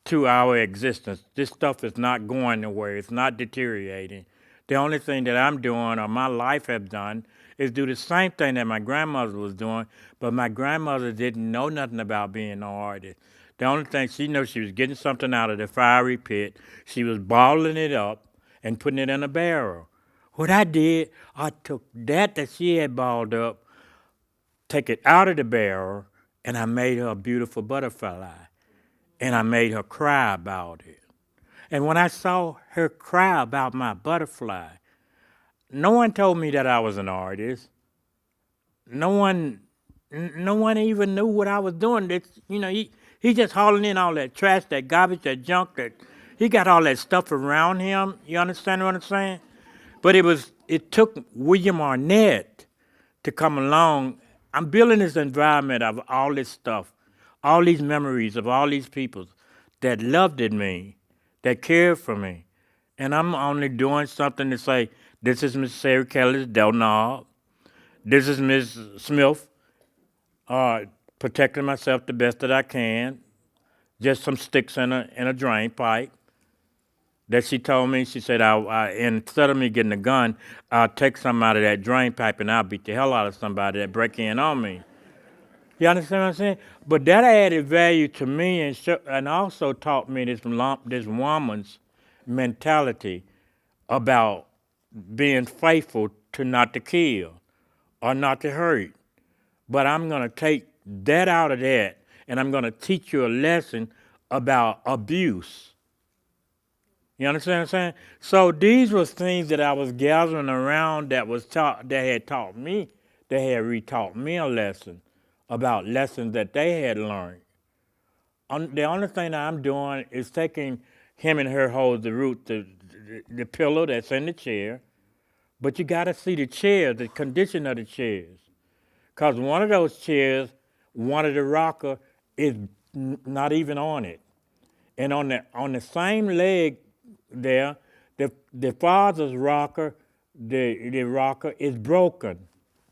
to our existence. This stuff is not going nowhere. It's not deteriorating. The only thing that I'm doing, or my life have done, is do the same thing that my grandmother was doing, but my grandmother didn't know nothing about being an artist. The only thing she knew, she was getting something out of the fiery pit. She was balling it up and putting it in a barrel. What I did, I took that she had balled up, take it out of the barrel, and I made her a beautiful butterfly. And I made her cry about it. And when I saw her cry about my butterfly, no one told me that I was an artist. No one even knew what I was doing. He just hauling in all that trash, that garbage, that junk, that he got all that stuff around him. You understand what I'm saying? But it took William Arnett to come along. I'm building this environment of all this stuff, all these memories of all these people that loved me, that cared for me. And I'm only doing something to say, this is Miss Sarah Kelly's doorknob. This is Miss Smith, protecting myself the best that I can. Just some sticks in a drain pipe that she told me. She said, instead of me getting a gun, I'll take some out of that drain pipe and I'll beat the hell out of somebody that break in on me. You understand what I'm saying? But that added value to me and also taught me this woman's mentality about being faithful to not to kill or not to hurt. But I'm going to take that out of that, and I'm going to teach you a lesson about abuse. You understand what I'm saying? So these were things that I was gathering around that had retaught me a lesson about lessons that they had learned. The only thing that I'm doing is taking him and her hold the root, the pillow that's in the chair, but you got to see the chair, the condition of the chairs. Because one of those chairs, one of the rocker is not even on it. And on the same leg there, the father's rocker, the rocker is broken,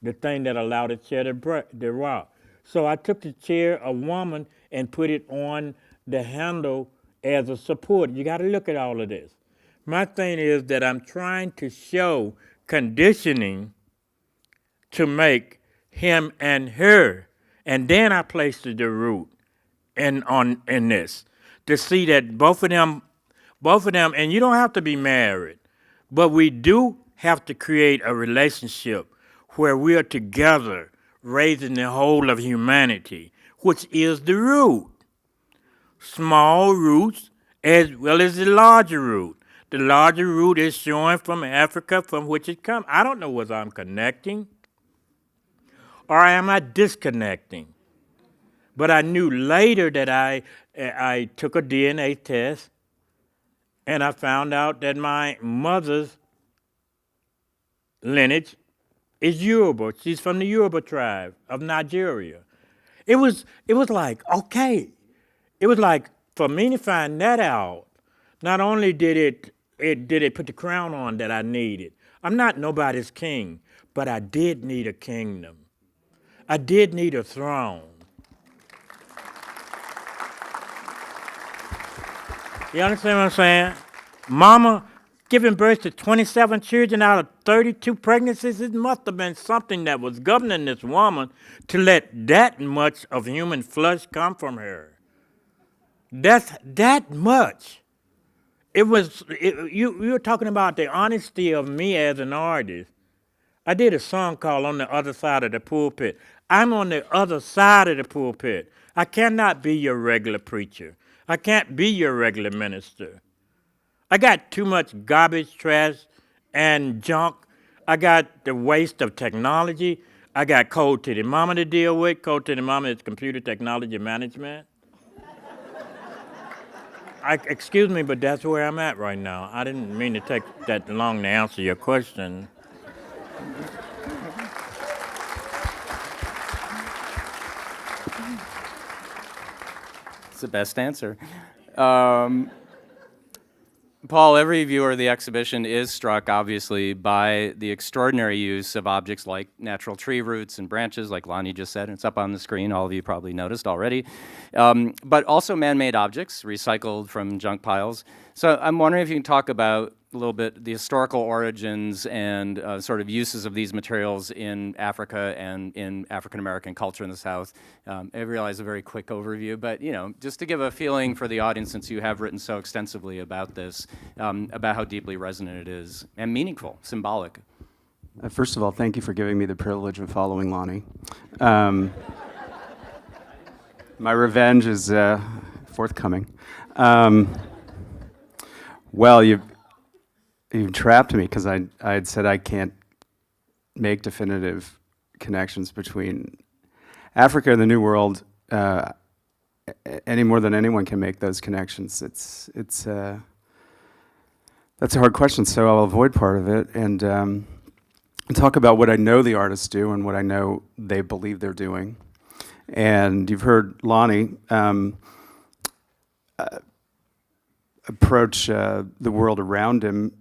the thing that allowed the chair to rock. So I took the chair, a woman, and put it on the handle as a support. You got to look at all of this. My thing is that I'm trying to show conditioning to make him and her, and then I placed the root in this to see that both of them, and you don't have to be married, but we do have to create a relationship where we are together raising the whole of humanity, which is the root. Small roots as well as the larger root. The larger root is showing from Africa from which it comes. I don't know whether I'm connecting or am I disconnecting. But I knew later that I took a DNA test and I found out that my mother's lineage is Yoruba. She's from the Yoruba tribe of Nigeria. It was like, okay. It was like, for me to find that out, not only did it put the crown on that I needed. I'm not nobody's king, but I did need a kingdom. I did need a throne. You understand what I'm saying? Mama giving birth to 27 children out of 32 pregnancies, it must have been something that was governing this woman to let that much of human flesh come from her. That's that much. You were talking about the honesty of me as an artist. I did a song called On the Other Side of the Pulpit. I'm on the other side of the pulpit. I cannot be your regular preacher. I can't be your regular minister. I got too much garbage, trash, and junk. I got the waste of technology. I got Cold Titty Mama to deal with. Cold Titty Mama is computer technology management. Excuse me, but that's where I'm at right now. I didn't mean to take that long to answer your question. It's the best answer. Paul, every viewer of the exhibition is struck, obviously, by the extraordinary use of objects like natural tree roots and branches, like Lonnie just said, and it's up on the screen, all of you probably noticed already, but also man-made objects recycled from junk piles. So I'm wondering if you can talk about a little bit the historical origins and sort of uses of these materials in Africa and in African-American culture in the South. I realize a very quick overview, but just to give a feeling for the audience, since you have written so extensively about this, about how deeply resonant it is and meaningful, symbolic. First of all, thank you for giving me the privilege of following Lonnie. My revenge is forthcoming. Well, you've trapped me because I had said I can't make definitive connections between Africa and the New World any more than anyone can make those connections. That's a hard question, so I'll avoid part of it and talk about what I know the artists do and what I know they believe they're doing. And you've heard Lonnie approach the world around him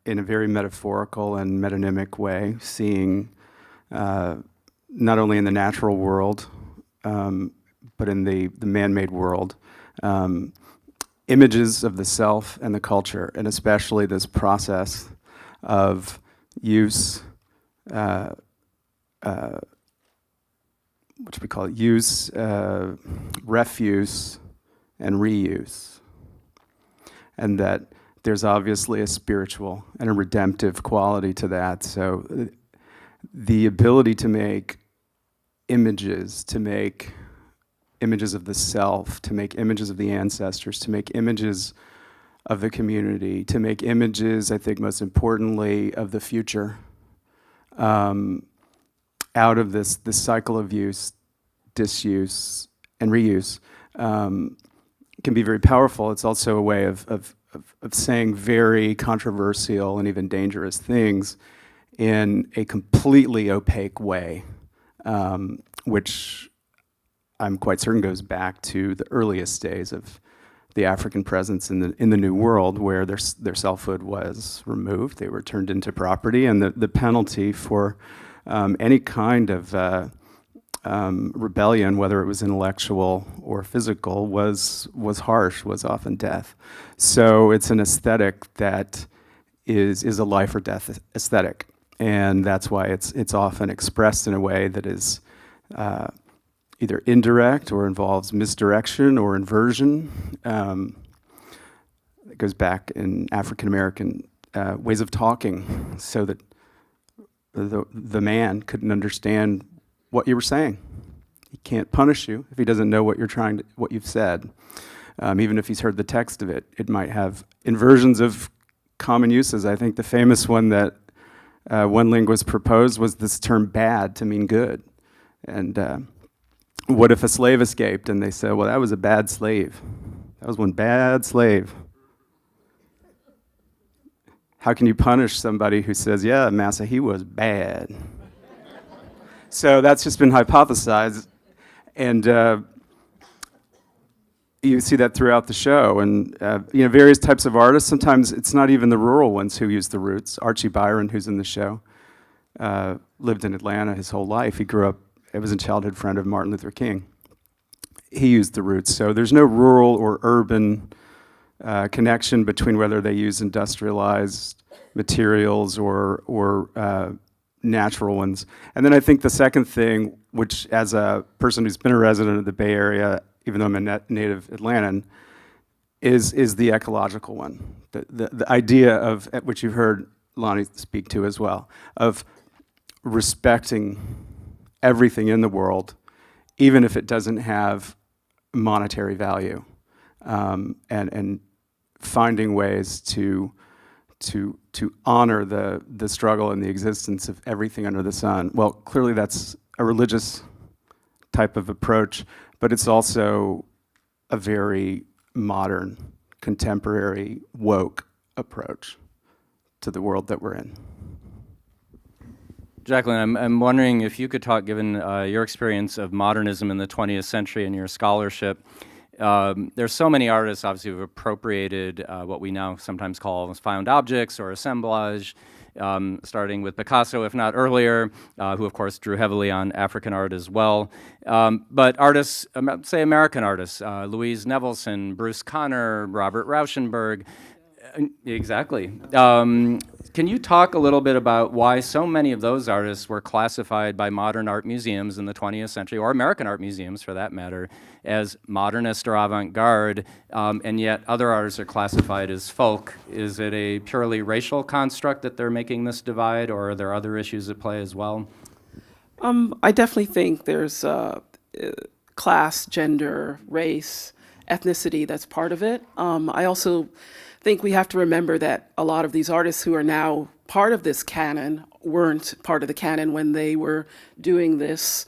in a very metaphorical and metonymic way, seeing not only in the natural world, but in the man-made world, images of the self and the culture, and especially this process of use, which we call use, refuse, and reuse. And that there's obviously a spiritual and a redemptive quality to that. So the ability to make images, of the self, to make images of the ancestors, to make images of the community, to make images, I think most importantly, of the future, out of this cycle of use, disuse, and reuse, can be very powerful. It's also a way of saying very controversial and even dangerous things in a completely opaque way, which I'm quite certain goes back to the earliest days of the African presence in the New World, where their selfhood was removed. They were turned into property, and the penalty for any kind of rebellion, whether it was intellectual or physical, was harsh, was often death. So it's an aesthetic that is a life or death aesthetic, and that's why it's often expressed in a way that is either indirect or involves misdirection or inversion. It goes back in African American ways of talking, so that the man couldn't understand what you were saying. He can't punish you if he doesn't know what you've said. Even if he's heard the text of it, it might have inversions of common uses. I think the famous one that one linguist proposed was this term "bad" to mean good. And what if a slave escaped and they said, well, that was a bad slave. That was one bad slave. How can you punish somebody who says, yeah, massa, he was bad? So that's just been hypothesized, and you see that throughout the show. And various types of artists. Sometimes it's not even the rural ones who use the roots. Archie Byron, who's in the show, lived in Atlanta his whole life. He grew up. He was a childhood friend of Martin Luther King. He used the roots. So there's no rural or urban connection between whether they use industrialized materials or natural ones. And then I think the second thing, which as a person who's been a resident of the Bay Area, even though I'm a native Atlantan, is the ecological one. The idea of, which you've heard Lonnie speak to as well, of respecting everything in the world, even if it doesn't have monetary value, and finding ways to honor the struggle and the existence of everything under the sun. Well, clearly that's a religious type of approach, but it's also a very modern, contemporary, woke approach to the world that we're in. Jacqueline, I'm wondering if you could talk, given your experience of modernism in the 20th century and your scholarship. There's so many artists, obviously, who've appropriated what we now sometimes call found objects or assemblage, starting with Picasso, if not earlier, who, of course, drew heavily on African art as well. But artists, say American artists, Louise Nevelson, Bruce Conner, Robert Rauschenberg. Exactly. Can you talk a little bit about why so many of those artists were classified by modern art museums in the 20th century, or American art museums for that matter, as modernist or avant-garde, and yet other artists are classified as folk? Is it a purely racial construct that they're making this divide, or are there other issues at play as well? I definitely think there's class, gender, race, ethnicity that's part of it. I also think we have to remember that a lot of these artists who are now part of this canon weren't part of the canon when they were doing this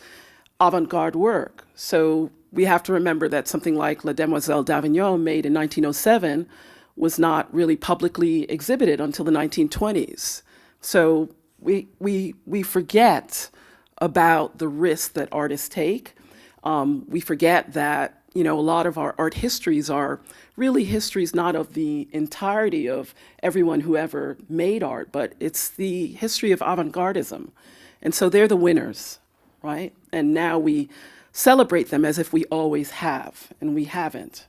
avant-garde work. So we have to remember that something like La Demoiselle d'Avignon, made in 1907, was not really publicly exhibited until the 1920s. So we forget about the risks that artists take. We forget that, a lot of our art histories are really histories not of the entirety of everyone who ever made art, but it's the history of avant-gardism. And so they're the winners, right? And now we celebrate them as if we always have, and we haven't.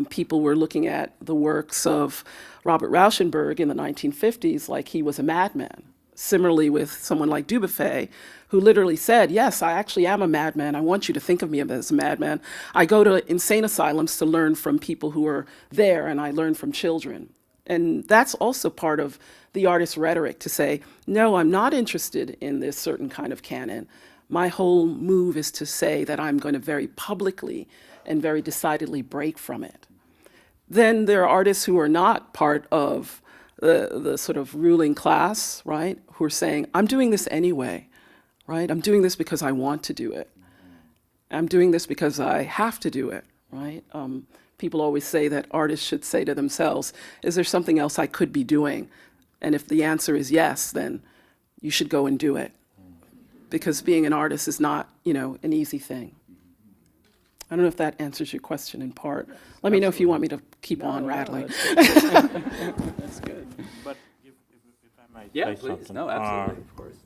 People were looking at the works of Robert Rauschenberg in the 1950s like he was a madman. Similarly with someone like Dubuffet, who literally said, yes, I actually am a madman. I want you to think of me as a madman. I go to insane asylums to learn from people who are there, and I learn from children. And that's also part of the artist's rhetoric, to say, no, I'm not interested in this certain kind of canon. My whole move is to say that I'm going to very publicly and very decidedly break from it. Then there are artists who are not part of the sort of ruling class, right, who are saying, I'm doing this anyway, right? I'm doing this because I want to do it. I'm doing this because I have to do it, right? People always say that artists should say to themselves, is there something else I could be doing? And if the answer is yes, then you should go and do it. Because being an artist is not, an easy thing. I don't know if that answers your question in part. Let me know if you want me to keep on rattling. That's good. But if I might Yeah, say please. something. No, absolutely, of course.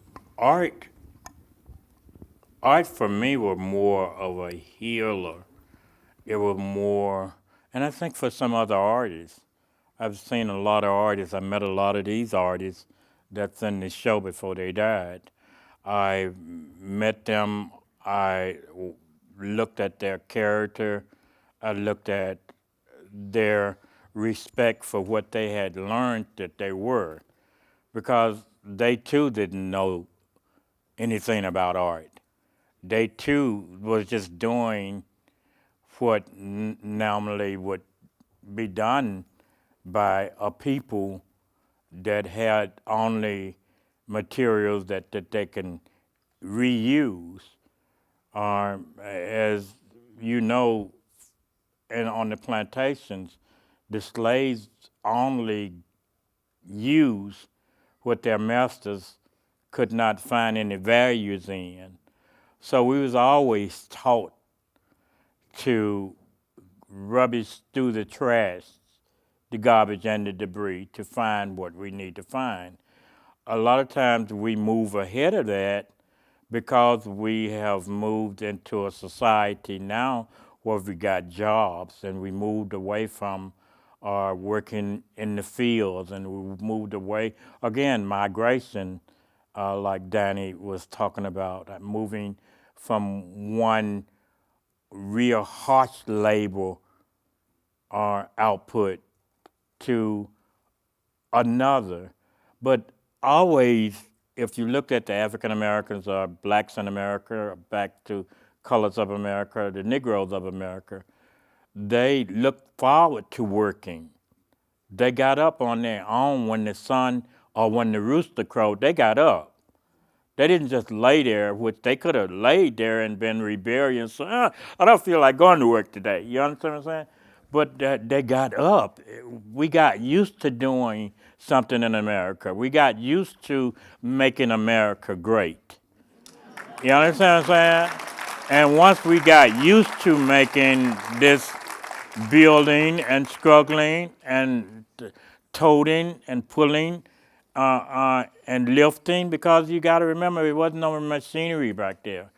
Art for me was more of a healer. It was more, and I think for some other artists, I've seen a lot of artists, I met a lot of these artists that's in the show before they died. I met them, I looked at their character, I looked at their respect for what they had learned that they were, because they too didn't know anything about art. They too was just doing what normally would be done by a people that had only materials that they can reuse. As you know, and on the plantations, the slaves only used what their masters could not find any values in. So we was always taught to rubbish through the trash, the garbage and the debris to find what we need to find. A lot of times we move ahead of that because we have moved into a society now where we got jobs, and we moved away from working in the fields, and we moved away, again, migration, like Danny was talking about, moving from one real harsh labor output to another. But always, if you look at the African Americans or blacks in America, or back to colors of America, the Negroes of America, they looked forward to working. They got up on their own when the sun or when the rooster crowed, they got up. They didn't just lay there, which they could have laid there and been rebellious. So, I don't feel like going to work today. You understand what I'm saying? But they got up. We got used to doing something in America. We got used to making America great. You understand what I'm saying? And once we got used to making this building and struggling and toting and pulling and lifting, because you got to remember it wasn't no machinery back there.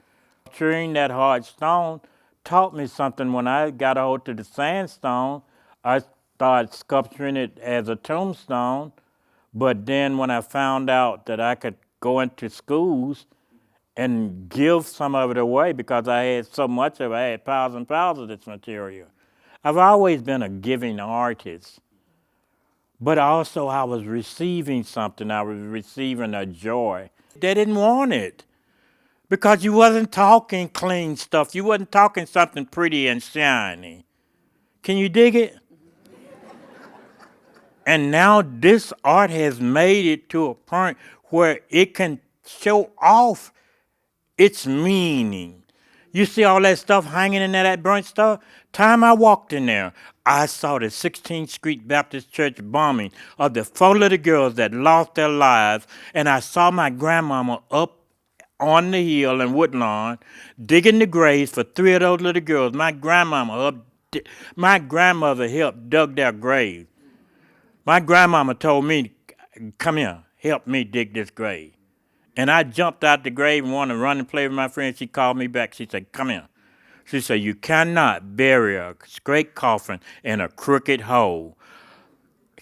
Sculpturing that hard stone taught me something. When I got a hold to the sandstone, I started sculpturing it as a tombstone, but then when I found out that I could go into schools and give some of it away because I had so much of it, I had piles and piles of this material. I've always been a giving artist. But also I was receiving something. I was receiving a joy. They didn't want it because you wasn't talking clean stuff. You wasn't talking something pretty and shiny. Can you dig it? And now this art has made it to a point where it can show off its meaning. You see all that stuff hanging in there, that burnt stuff? Time I walked in there, I saw the 16th Street Baptist Church bombing of the 4 little girls that lost their lives, and I saw my grandmama up on the hill in Woodlawn digging the graves for 3 of those little girls. My grandmother helped dug their graves. My grandmama told me, come here, help me dig this grave. And I jumped out the grave and wanted to run and play with my friend. She called me back. She said, come here. She said, you cannot bury a straight coffin in a crooked hole.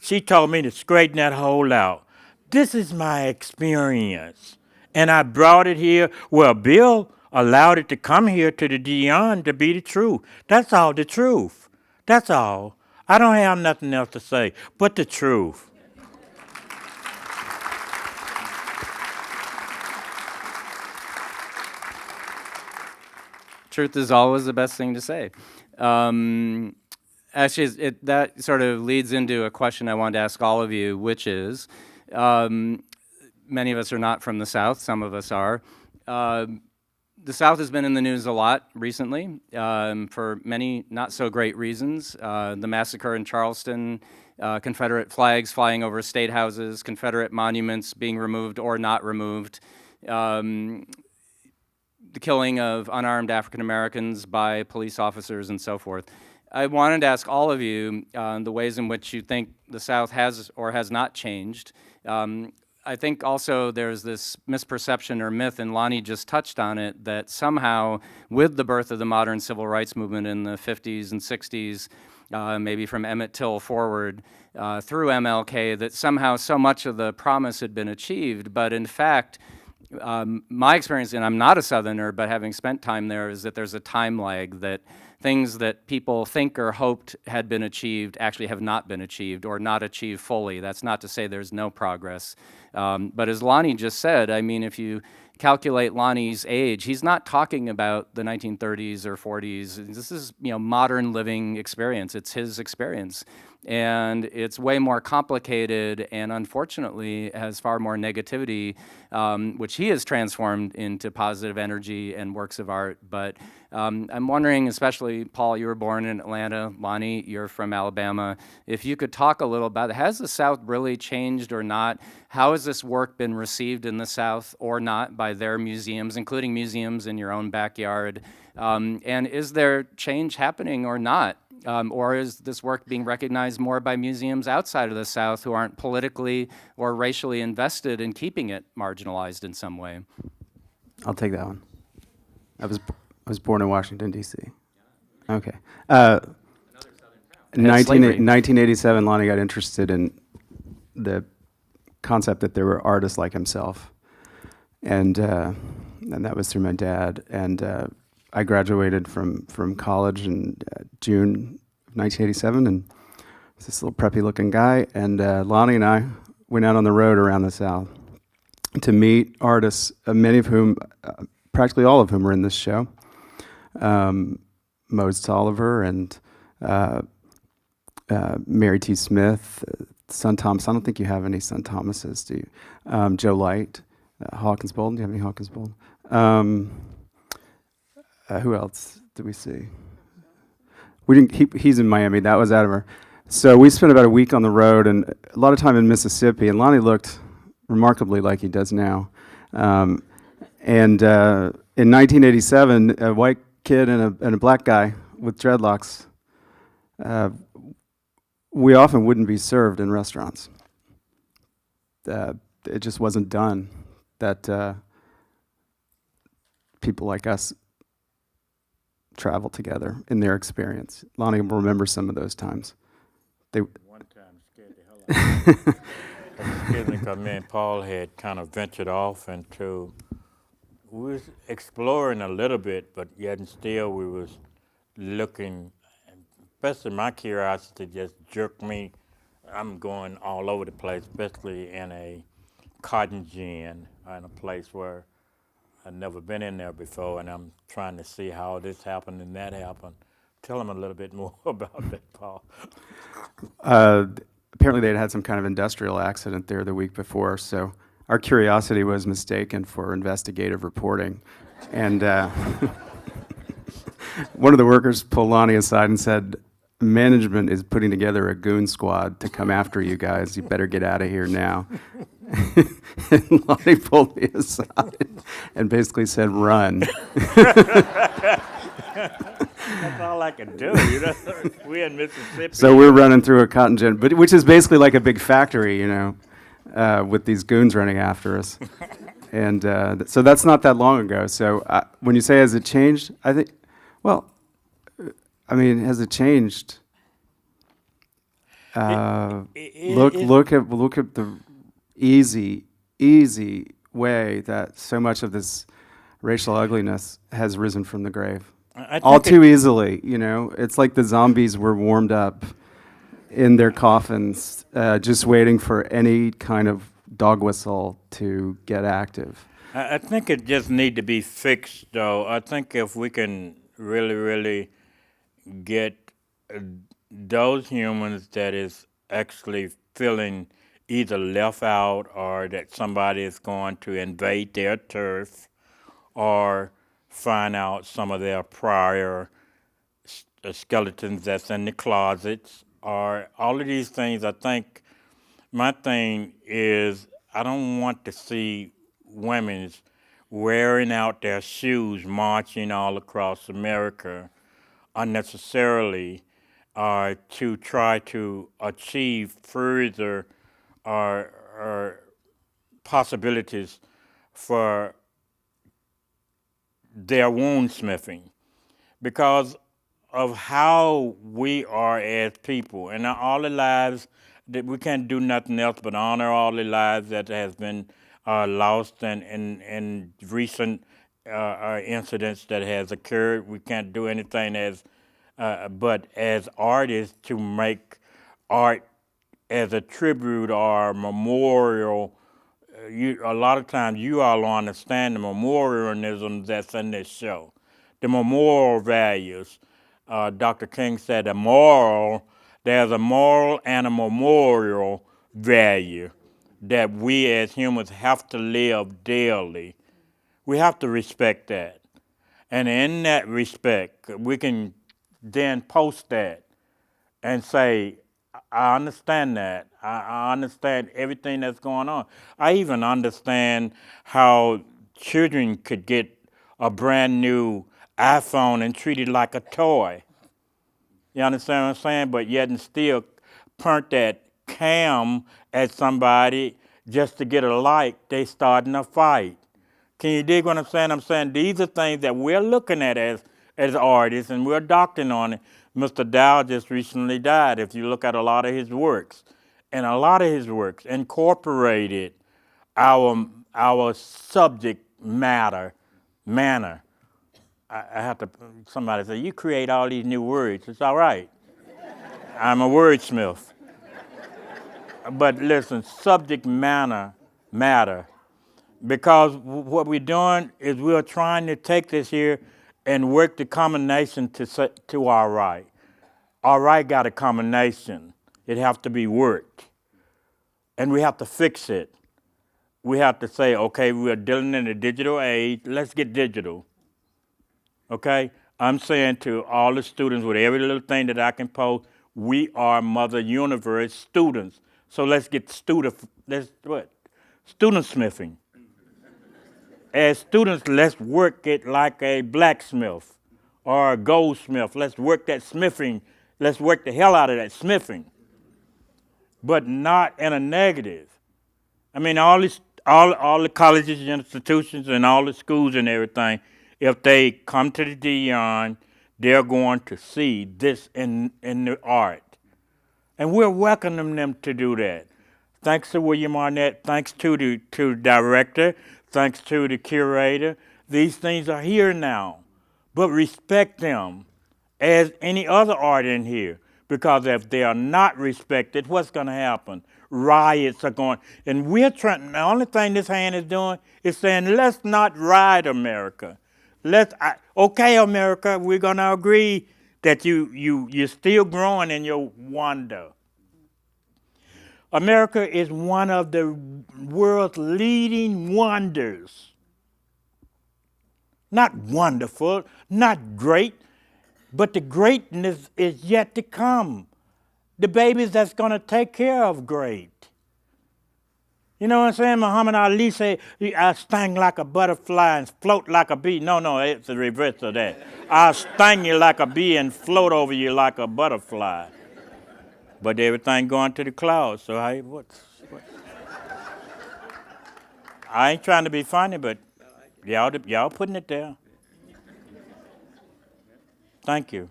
She told me to straighten that hole out. This is my experience. And I brought it here. Well, Bill allowed it to come here to the Dion to be the truth. That's all, the truth. That's all. I don't have nothing else to say but the truth. Truth is always the best thing to say. Actually, that sort of leads into a question I wanted to ask all of you, which is, many of us are not from the South, some of us are. The South has been in the news a lot recently for many not so great reasons. The massacre in Charleston, Confederate flags flying over state houses, Confederate monuments being removed or not removed, the killing of unarmed African Americans by police officers and so forth. I wanted to ask all of you the ways in which you think the South has or has not changed. I think also there's this misperception or myth, and Lonnie just touched on it, that somehow with the birth of the modern civil rights movement in the 50s and 60s, maybe from Emmett Till forward through MLK, that somehow so much of the promise had been achieved. But in fact, my experience, and I'm not a Southerner, but having spent time there, is that there's a time lag, that things that people think or hoped had been achieved actually have not been achieved or not achieved fully. That's not to say there's no progress. But as Lonnie just said, I mean, if you calculate Lonnie's age, he's not talking about the 1930s or 40s. This is, modern living experience. It's his experience. And it's way more complicated and unfortunately has far more negativity, which he has transformed into positive energy and works of art. But I'm wondering, especially, Paul, you were born in Atlanta, Lonnie, you're from Alabama, if you could talk a little about, has the South really changed or not? How has this work been received in the South or not by their museums, including museums in your own backyard? And is there change happening or not? Or is this work being recognized more by museums outside of the South who aren't politically or racially invested in keeping it marginalized in some way? I'll take that one. I was born in Washington, D.C. Okay. 1987, Lonnie got interested in the concept that there were artists like himself. And that was through my dad. And I graduated from college in June of 1987, and I was this little preppy-looking guy, and Lonnie and I went out on the road around the South to meet artists, many of whom, practically all of whom are in this show. Mose Tolliver and Mary T. Smith, Son Thomas. I don't think you have any Son Thomases, do you? Joe Light, Hawkins Bolden. Do you have any Hawkins Bolden? Who else did we see? We didn't. He's in Miami. That was out of our. So we spent about a week on the road and a lot of time in Mississippi. And Lonnie looked remarkably like he does now. And in 1987, a white kid and a black guy with dreadlocks, we often wouldn't be served in restaurants. It just wasn't done. That people like us travel together in their experience. Lonnie will remember some of those times. One time scared the hell out of me. Excuse me, because me and Paul had kind of ventured off into, we was exploring a little bit, but yet and still we was looking, especially my curiosity just jerked me. I'm going all over the place, especially in a cotton gin, in a place where I've never been in there before, and I'm trying to see how this happened and that happened. Tell them a little bit more about that, Paul. apparently they had had some kind of industrial accident there the week before, so our curiosity was mistaken for investigative reporting. And one of the workers pulled Lonnie aside and said, "Management is putting together a goon squad to come after you guys. You better get out of here now." And Lonnie pulled me aside and basically said, "Run." That's all I can do, We're in Mississippi. So we're running through a cotton gin, but which is basically like a big factory, with these goons running after us. And so that's not that long ago. So when you say has it changed, I think, has it changed? Look at the easy way that so much of this racial ugliness has risen from the grave. All too easily, It's like the zombies were warmed up in their coffins, just waiting for any kind of dog whistle to get active. I think it just need to be fixed, though. I think if we can really get those humans that is actually feeling either left out or that somebody is going to invade their turf or find out some of their prior skeletons that's in the closets, or all of these things. I think my thing is I don't want to see women wearing out their shoes marching all across America unnecessarily to try to achieve further possibilities for their woundsmithing, because of how we are as people and all the lives that we can't do nothing else but honor all the lives that has been lost in recent incidents that has occurred. We can't do anything but as artists to make art as a tribute or a memorial. A lot of times you all understand the memorialism that's in this show, the memorial values. Dr. King said there's a moral and a memorial value that we as humans have to live daily. We have to respect that. And in that respect, we can then post that and say, I understand that. I understand everything that's going on. I even understand how children could get a brand new iPhone and treat it like a toy. You understand what I'm saying? But yet and still point that cam at somebody just to get a like, they starting a fight. Can you dig what I'm saying? I'm saying these are things that we're looking at as artists, and we're doctoring on it. Mr. Dow just recently died. If you look at a lot of his works, and a lot of his works incorporated our subject manner. I have to, somebody say, you create all these new words. It's all right. I'm a wordsmith. But listen, subject matter. Because what we're doing is we're trying to take this here and work the combination to our right. Our right got a combination. It have to be worked. And we have to fix it. We have to say, okay, we're dealing in a digital age. Let's get digital. Okay? I'm saying to all the students with every little thing that I can post, we are Mother Universe students. So let's get student smithing. As students, let's work it like a blacksmith or a goldsmith. Let's work that smithing. Let's work the hell out of that smithing, but not in a negative. I mean, all the colleges and institutions and all the schools and everything, if they come to the Dion, they're going to see this in the art. And we're welcoming them to do that. Thanks to William Arnett, thanks to the director, thanks to the curator. These things are here now. But respect them as any other art in here. Because if they are not respected, what's going to happen? Riots are going. And we're trying, the only thing this hand is doing is saying, let's not riot America. Okay, America, we're going to agree that you're still growing in your wonder. America is one of the world's leading wonders. Not wonderful, not great, but the greatness is yet to come. The babies that's going to take care of great. You know what I'm saying? Muhammad Ali said, I sting like a butterfly and float like a bee. No, it's the reverse of that. I'll sting you like a bee and float over you like a butterfly. But everything going to the clouds, so what? I ain't trying to be funny, but y'all putting it there. Thank you.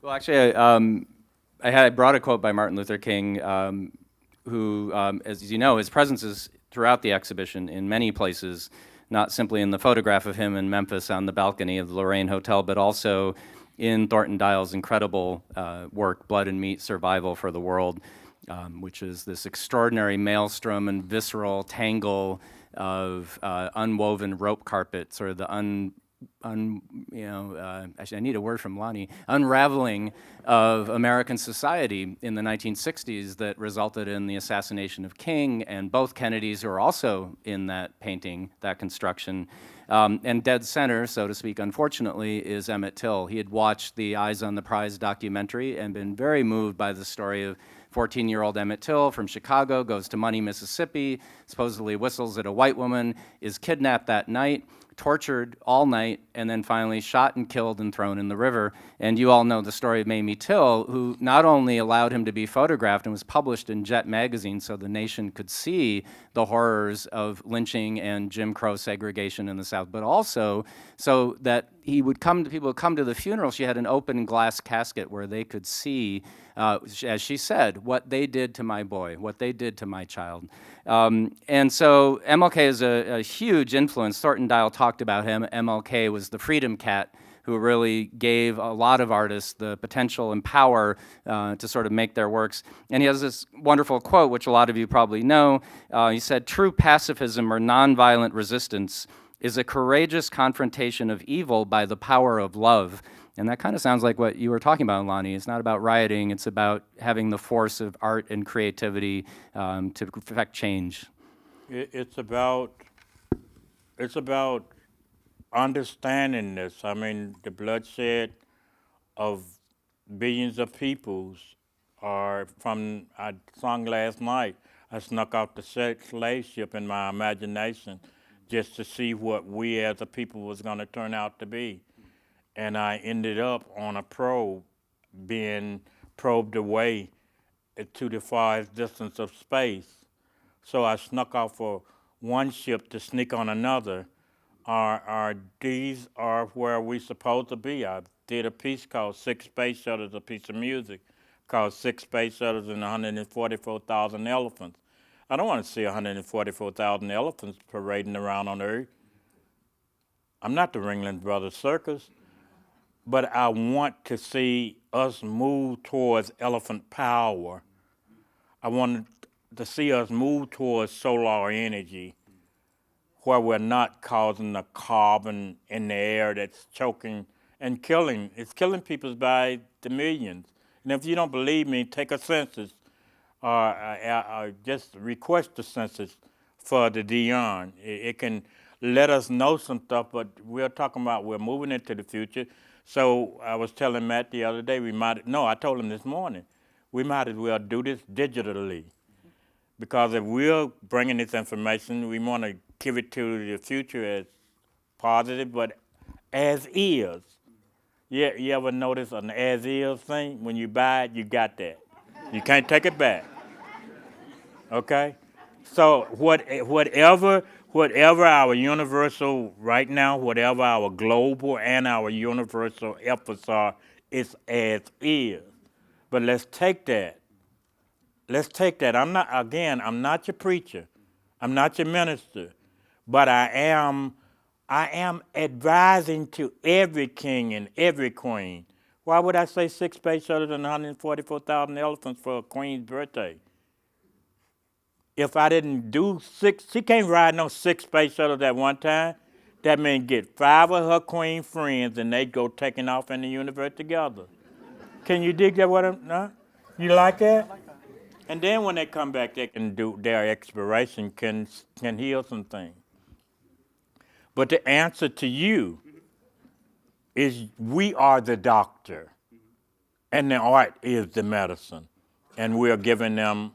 Well, actually, I brought a quote by Martin Luther King, who, as you know, his presence is throughout the exhibition in many places, not simply in the photograph of him in Memphis on the balcony of the Lorraine Hotel, but also in Thornton Dial's incredible work, Blood and Meat, Survival for the World, which is this extraordinary maelstrom and visceral tangle of unwoven rope carpet, sort of the actually I need a word from Lonnie, unraveling of American society in the 1960s that resulted in the assassination of King and both Kennedys, who are also in that painting, that construction. And dead center, so to speak, unfortunately, is Emmett Till. He had watched the Eyes on the Prize documentary and been very moved by the story of 14-year-old Emmett Till from Chicago, goes to Money, Mississippi, supposedly whistles at a white woman, is kidnapped that night, tortured all night, and then finally shot and killed and thrown in the river. And you all know the story of Mamie Till, who not only allowed him to be photographed and was published in Jet magazine so the nation could see the horrors of lynching and Jim Crow segregation in the South, but also so that people would come to the funeral. She had an open glass casket where they could see, as she said, what they did to my boy, what they did to my child. And so MLK is a huge influence. Thornton Dial talked about him. MLK was the freedom cat who really gave a lot of artists the potential and power to sort of make their works. And he has this wonderful quote, which a lot of you probably know. He said, "True pacifism or nonviolent resistance is a courageous confrontation of evil by the power of love." And that kind of sounds like what you were talking about, Lonnie. It's not about rioting, it's about having the force of art and creativity to effect change. It's about understanding this. I mean, the bloodshed of billions of peoples are from, I sung last night, I snuck out the slave ship in my imagination just to see what we as a people was going to turn out to be. And I ended up on a probe, being probed away to the farthest distance of space. So I snuck out for one ship to sneak on another. These are where we supposed to be. I did a piece called Six Space Shuttles, a piece of music called Six Space Shuttles and 144,000 Elephants. I don't want to see 144,000 elephants parading around on Earth. I'm not the Ringling Brothers Circus. But I want to see us move towards elephant power. I want to see us move towards solar energy, where we're not causing the carbon in the air that's choking and killing. It's killing people by the millions. And if you don't believe me, take a census, or just request a census for the Dion. It can let us know some stuff, but we're talking about we're moving into the future. So I was telling Matt the other day, I told him this morning, we might as well do this digitally. Because if we're bringing this information, we want to give it to the future as positive, but as is. Yeah, you ever notice an as is thing? When you buy it, you got that. You can't take it back. Okay? So whatever our universal right now, whatever our global and our universal efforts are, it's as is. But let's take that. I'm not your preacher. I'm not your minister. But I am advising to every king and every queen. Why would I say 6 space shuttles and 144,000 elephants for a queen's birthday? If I didn't do 6, she can't ride no 6 space shuttles at one time. That means get 5 of her queen friends and they go taking off in the universe together. Can you dig that? You like that? I like that. And then when they come back, they can do their exploration, can heal some things. But the answer to you is we are the doctor, and the art is the medicine, and we're giving them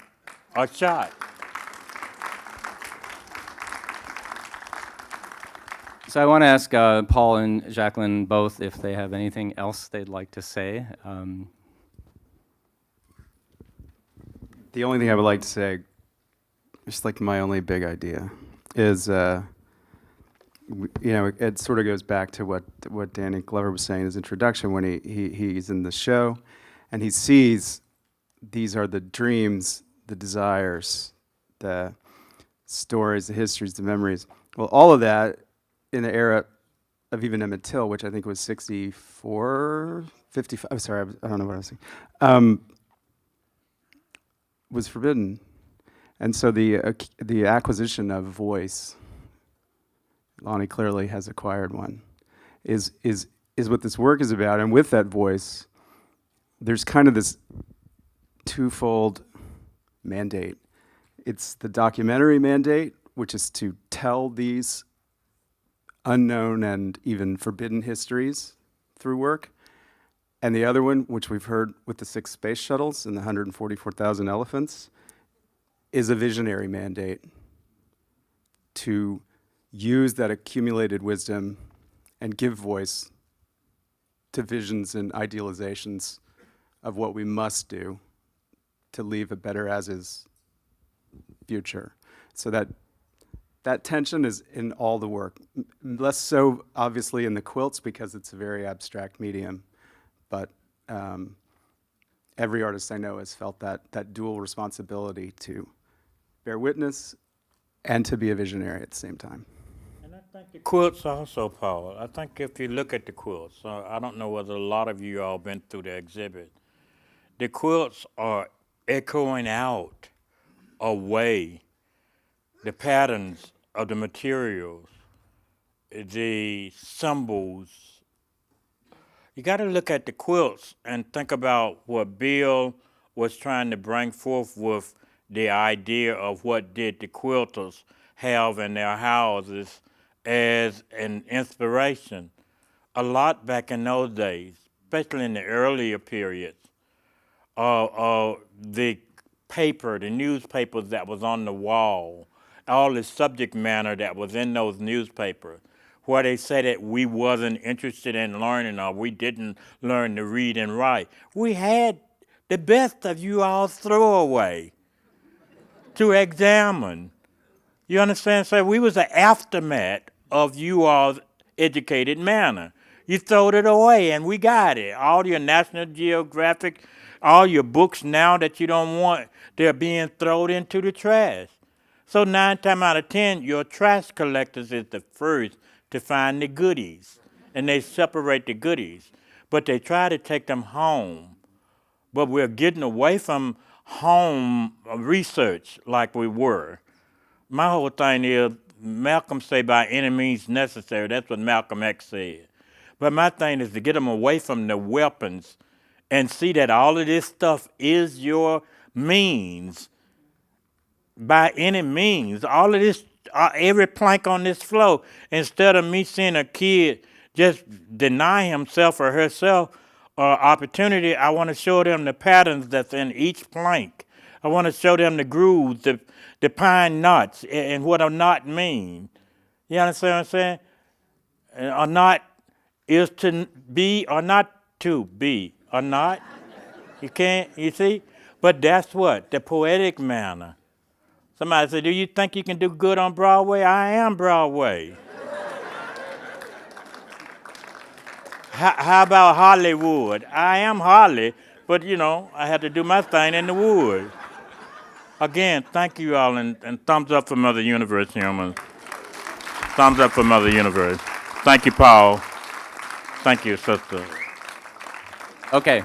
a shot. So I want to ask Paul and Jacqueline both if they have anything else they'd like to say. The only thing I would like to say, just like my only big idea, is it sort of goes back to what Danny Glover was saying in his introduction when he's in the show, and he sees these are the dreams, the desires, the stories, the histories, the memories. Well, all of that in the era of even Emmett Till, which I think was 64, 55. I'm sorry, I don't know what I was saying. Was forbidden, and so the acquisition of voice, Lonnie clearly has acquired one, is what this work is about. And with that voice, there's kind of this twofold mandate. It's the documentary mandate, which is to tell these unknown and even forbidden histories through work. And the other one, which we've heard with the 6 space shuttles and the 144,000 elephants, is a visionary mandate to use that accumulated wisdom and give voice to visions and idealizations of what we must do to leave a better as-is future. So that tension is in all the work. Less so, obviously, in the quilts because it's a very abstract medium. But every artist I know has felt that dual responsibility to bear witness and to be a visionary at the same time. And I think the quilts also, Paul. I think if you look at the quilts, I don't know whether a lot of you all been through the exhibit. The quilts are echoing out away the patterns of the materials, the symbols. You got to look at the quilts and think about what Bill was trying to bring forth with the idea of what did the quilters have in their houses as an inspiration. A lot back in those days, especially in the earlier periods, the paper, the newspapers that was on the wall, all the subject matter that was in those newspapers, where they said that we wasn't interested in learning or we didn't learn to read and write. We had the best of you all's throwaway to examine. You understand? So we was the aftermath of you all's educated manner. You throwed it away and we got it. All your National Geographic, all your books now that you don't want, they're being thrown into the trash. So 9 times out of 10, your trash collectors is the first to find the goodies, and they separate the goodies, but they try to take them home. But we're getting away from home research like we were. My whole thing is, Malcolm say by any means necessary, that's what Malcolm X said. But my thing is to get them away from the weapons and see that all of this stuff is your means. By any means, all of this, every plank on this floor, instead of me seeing a kid just deny himself or herself opportunity, I want to show them the patterns that's in each plank. I want to show them the grooves, the pine knots, and what a knot mean. You understand what I'm saying? A knot is to be or not to be. A knot, you see? But that's what? The poetic manner. Somebody said, do you think you can do good on Broadway? I am Broadway. How about Hollywood? I am Holly, but I had to do my thing in the woods. Again, thank you all, and thumbs up for Mother Universe, humans. Thumbs up for Mother Universe. Thank you, Paul. Thank you, sister. Okay.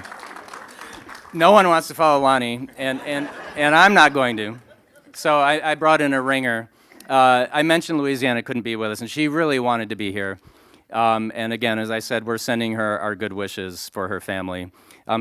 No one wants to follow Lonnie, and I'm not going to. So I brought in a ringer. I mentioned Louisiana couldn't be with us, and she really wanted to be here. And again, as I said, we're sending her our good wishes for her family.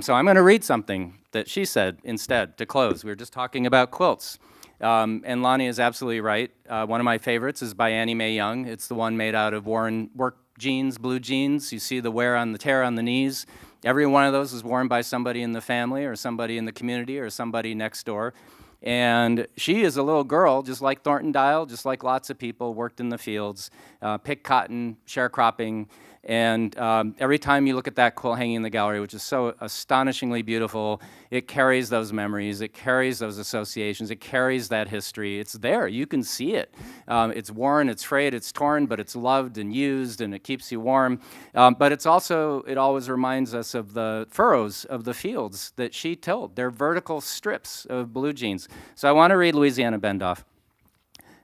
So I'm going to read something that she said instead to close. We were just talking about quilts. And Lonnie is absolutely right. One of my favorites is by Mae Young. It's the one made out of worn work jeans, blue jeans. You see the wear on the tear on the knees. Every one of those is worn by somebody in the family or somebody in the community or somebody next door. And she is a little girl, just like Thornton Dial, just like lots of people, worked in the fields, picked cotton, sharecropping. And every time you look at that quilt hanging in the gallery, which is so astonishingly beautiful, it carries those memories, it carries those associations, it carries that history. It's there, you can see it. It's worn, it's frayed, it's torn, but it's loved and used, and it keeps you warm. But it's also, it always reminds us of the furrows of the fields that she tilled. They're vertical strips of blue jeans. So I want to read Louisiana Bendoff.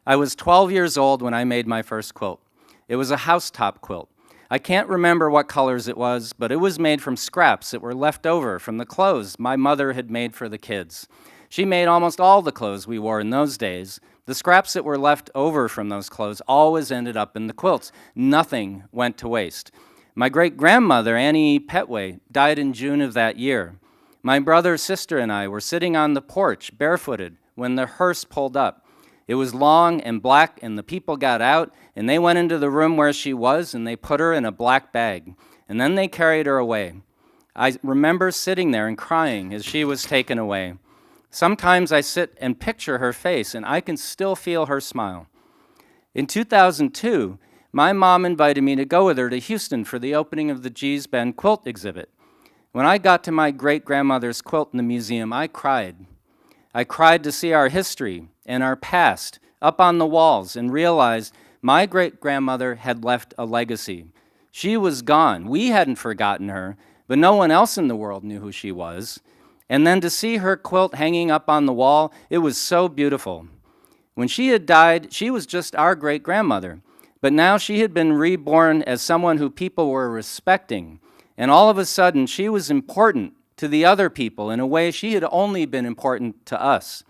I was 12 years old when I made my first quilt. It was a housetop quilt. I can't remember what colors it was, but it was made from scraps that were left over from the clothes my mother had made for the kids. She made almost all the clothes we wore in those days. The scraps that were left over from those clothes always ended up in the quilts. Nothing went to waste. My great-grandmother, Annie Petway, died in June of that year. My brother, sister, and I were sitting on the porch, barefooted, when the hearse pulled up. It was long and black, and the people got out, and they went into the room where she was, and they put her in a black bag, and then they carried her away. I remember sitting there and crying as she was taken away. Sometimes I sit and picture her face, and I can still feel her smile. In 2002, my mom invited me to go with her to Houston for the opening of the G's Ben quilt exhibit. When I got to my great-grandmother's quilt in the museum, I cried. I cried to see our history and our past up on the walls and realized my great-grandmother had left a legacy. She was gone. We hadn't forgotten her, but no one else in the world knew who she was. And then to see her quilt hanging up on the wall, it was so beautiful. When she had died, she was just our great-grandmother, but now she had been reborn as someone who people were respecting, and all of a sudden she was important to the other people in a way she had only been important to us.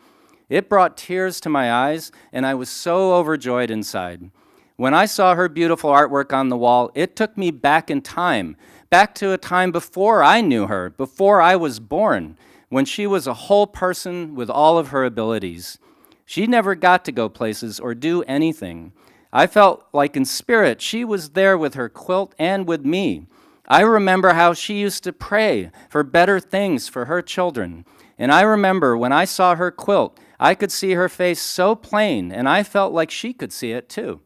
It brought tears to my eyes, and I was so overjoyed inside. When I saw her beautiful artwork on the wall, it took me back in time, back to a time before I knew her, before I was born, when she was a whole person with all of her abilities. She never got to go places or do anything. I felt like in spirit she was there with her quilt and with me. I remember how she used to pray for better things for her children. And I remember when I saw her quilt, I could see her face so plain, and I felt like she could see it too.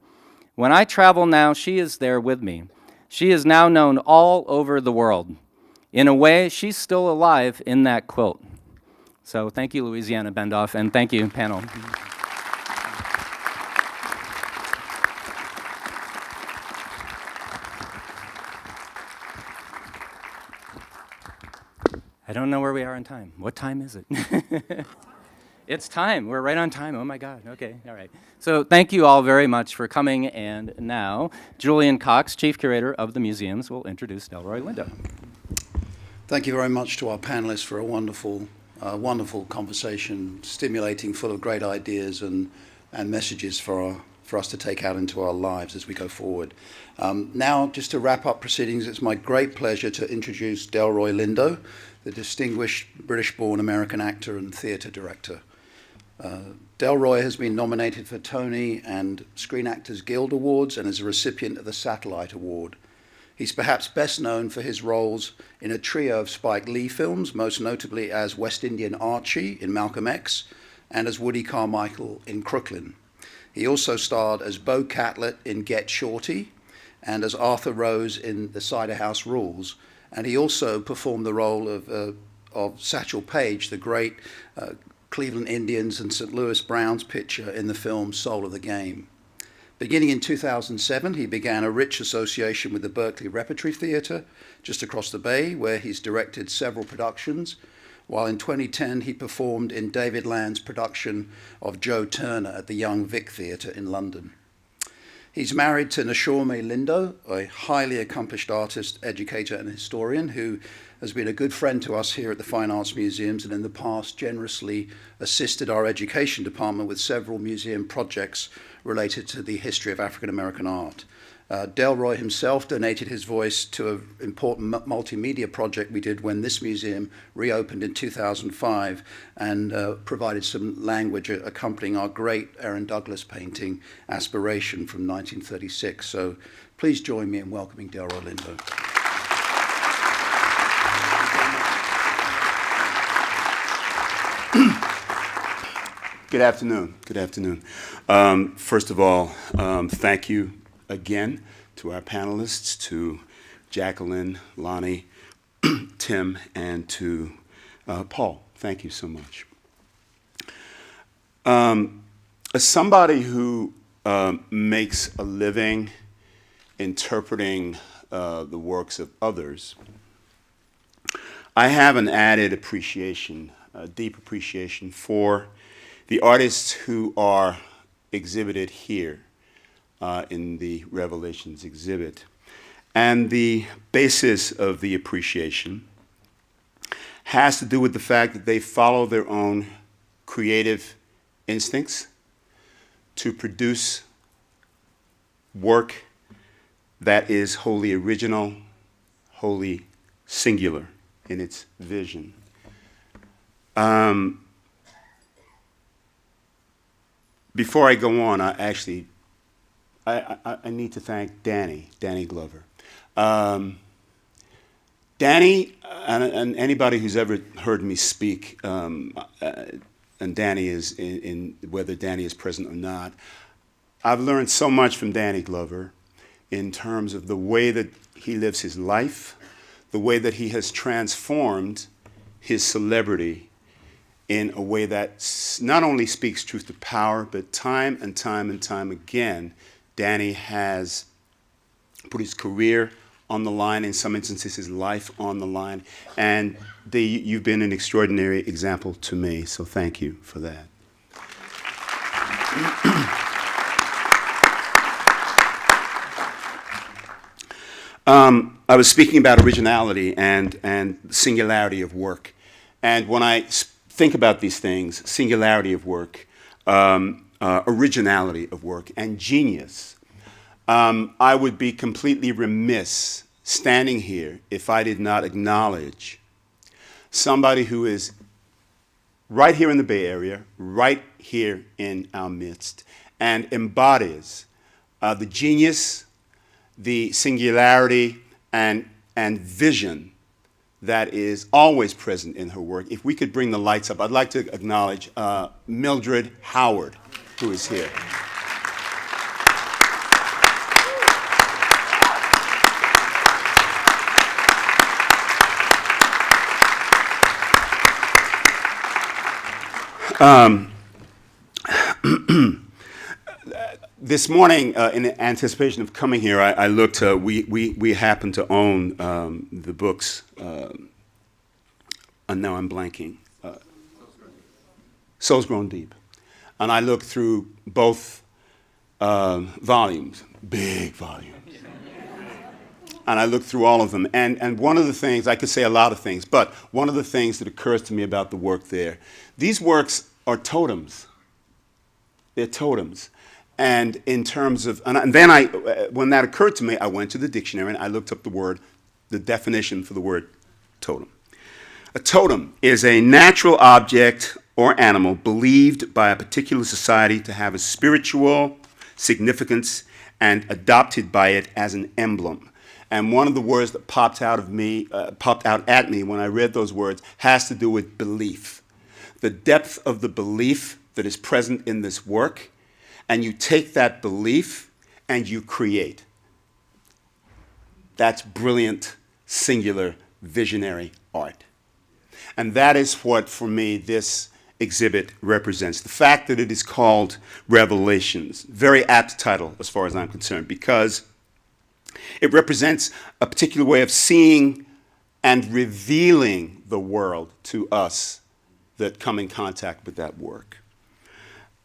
When I travel now, she is there with me. She is now known all over the world. In a way, she's still alive in that quilt. So thank you, Louisiana Bendoff, and thank you, panel. I don't know where we are in time. What time is it? It's time. We're right on time. Oh, my God. Okay. All right. So thank you all very much for coming. And now, Julian Cox, Chief Curator of the Museums, will introduce Delroy Lindo. Thank you very much to our panelists for a wonderful conversation, stimulating, full of great ideas and messages for us to take out into our lives as we go forward. Now, just to wrap up proceedings, it's my great pleasure to introduce Delroy Lindo, the distinguished British-born American actor and theatre director. Delroy has been nominated for Tony and Screen Actors Guild Awards and is a recipient of the Satellite Award. He's perhaps best known for his roles in a trio of Spike Lee films, most notably as West Indian Archie in Malcolm X and as Woody Carmichael in Crooklyn. He also starred as Bo Catlett in Get Shorty and as Arthur Rose in The Cider House Rules. And he also performed the role of Satchel Paige, the great Cleveland Indians and St. Louis Browns pitcher in the film Soul of the Game. Beginning in 2007, he began a rich association with the Berkeley Repertory Theatre just across the bay, where he's directed several productions, while in 2010 he performed in David Land's production of Joe Turner at the Young Vic Theatre in London. He's married to Nashome Lindo, a highly accomplished artist, educator, and historian who has been a good friend to us here at the Fine Arts Museums and in the past generously assisted our education department with several museum projects related to the history of African American art. Delroy himself donated his voice to an important multimedia project we did when this museum reopened in 2005 and provided some language accompanying our great Aaron Douglas painting, Aspiration, from 1936. So please join me in welcoming Delroy Lindo. Good afternoon. Good afternoon. First of all, thank you again to our panelists, to Jacqueline, Lonnie, Tim, and to Paul. Thank you so much. As somebody who makes a living interpreting the works of others, I have an added appreciation, a deep appreciation for the artists who are exhibited here in the Revelations exhibit. And the basis of the appreciation has to do with the fact that they follow their own creative instincts to produce work that is wholly original, wholly singular in its vision. Before I go on, I need to thank Danny Glover. Danny, and anybody who's ever heard me speak, and Danny is in whether Danny is present or not, I've learned so much from Danny Glover in terms of the way that he lives his life, the way that he has transformed his celebrity in a way that not only speaks truth to power, but time and time and time again, Danny has put his career on the line, in some instances his life on the line, and you've been an extraordinary example to me, so thank you for that. I was speaking about originality and singularity of work, and when I think about these things, singularity of work, originality of work, and genius, I would be completely remiss standing here if I did not acknowledge somebody who is right here in the Bay Area, right here in our midst, and embodies the genius, the singularity, and vision that is always present in her work. If we could bring the lights up, I'd like to acknowledge Mildred Howard, who is here. This morning, in anticipation of coming here, I looked. We happen to own the books, and now I'm blanking. Souls Grown Deep, and I looked through both volumes, big volumes, and I looked through all of them. And one of the things, I could say a lot of things, but one of the things that occurs to me about the work there, these works are totems. They're totems. And in terms of, and then when that occurred to me, I went to the dictionary and I looked up the definition for the word totem. A totem is a natural object or animal believed by a particular society to have a spiritual significance and adopted by it as an emblem. And one of the words that popped out at me when I read those words has to do with belief. The depth of the belief that is present in this work, and you take that belief and you create. That's brilliant, singular, visionary art. And that is what, for me, this exhibit represents. The fact that it is called Revelations, very apt title as far as I'm concerned, because it represents a particular way of seeing and revealing the world to us that come in contact with that work.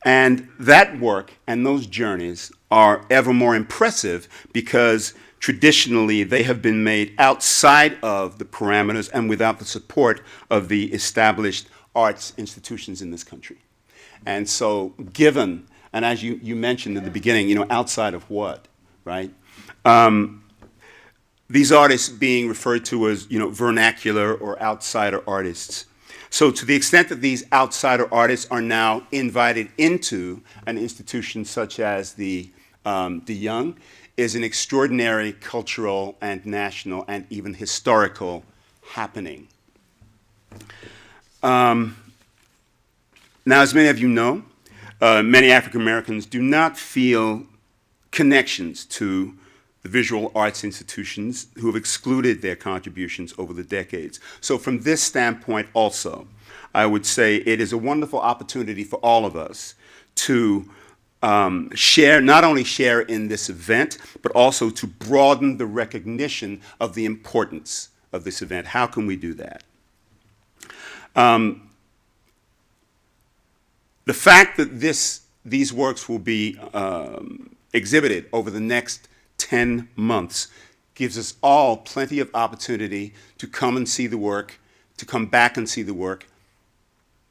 And that work and those journeys are ever more impressive because traditionally they have been made outside of the parameters and without the support of the established arts institutions in this country. And so given, and as you mentioned at the beginning, outside of what, right? These artists being referred to as, vernacular or outsider artists. So to the extent that these outsider artists are now invited into an institution such as the Young, is an extraordinary cultural and national and even historical happening. Now, as many of you know, many African Americans do not feel connections to the visual arts institutions who have excluded their contributions over the decades. So from this standpoint also, I would say it is a wonderful opportunity for all of us to not only share in this event, but also to broaden the recognition of the importance of this event. How can we do that? The fact that these works will be exhibited over the next 10 months gives us all plenty of opportunity to come and see the work, to come back and see the work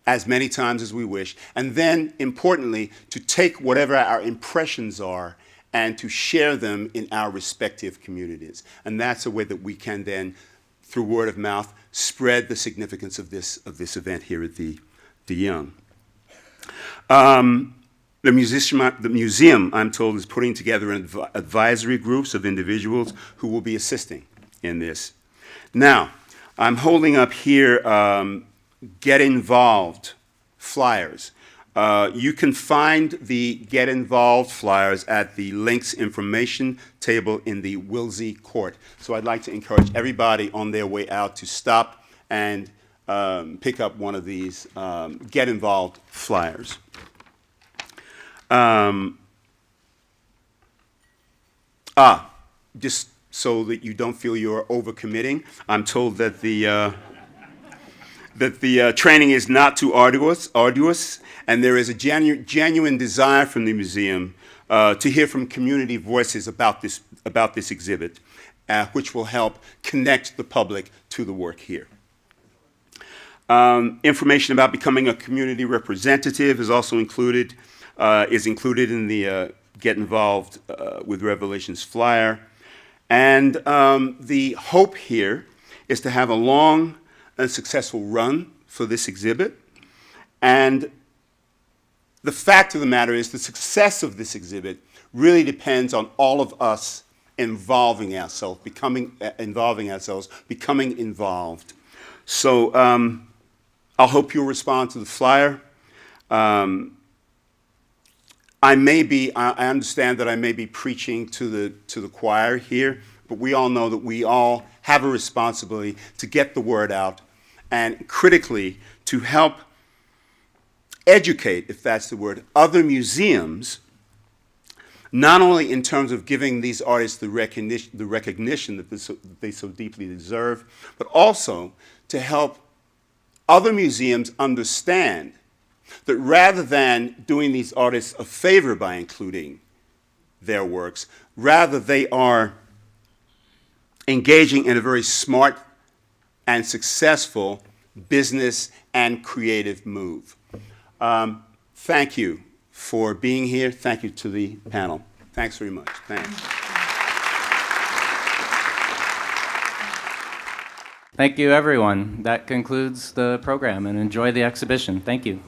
as many times as we wish, and then, importantly, to take whatever our impressions are and to share them in our respective communities. And that's a way that we can then, through word of mouth, spread the significance of this event here at the Young. The museum, I'm told, is putting together advisory groups of individuals who will be assisting in this. Now, I'm holding up here Get Involved flyers. You can find the Get Involved flyers at the links information table in the Wilsey Court. So I'd like to encourage everybody on their way out to stop and pick up one of these Get Involved flyers. Just so that you don't feel you're overcommitting, I'm told that the training is not too arduous, and there is a genuine desire from the museum to hear from community voices about this exhibit, which will help connect the public to the work here. Information about becoming a community representative is also included in the Get Involved with Revelations flyer. And the hope here is to have a long and successful run for this exhibit. And the fact of the matter is the success of this exhibit really depends on all of us involving ourselves, becoming involved. So I'll hope you'll respond to the flyer. I understand that I may be preaching to the choir here, but we all know that we all have a responsibility to get the word out and critically to help educate, if that's the word, other museums, not only in terms of giving these artists the recognition that they so deeply deserve, but also to help other museums understand that rather than doing these artists a favor by including their works, rather they are engaging in a very smart and successful business and creative move. Thank you for being here. Thank you to the panel. Thanks very much. Thanks. Thank you, everyone. That concludes the program, and enjoy the exhibition. Thank you.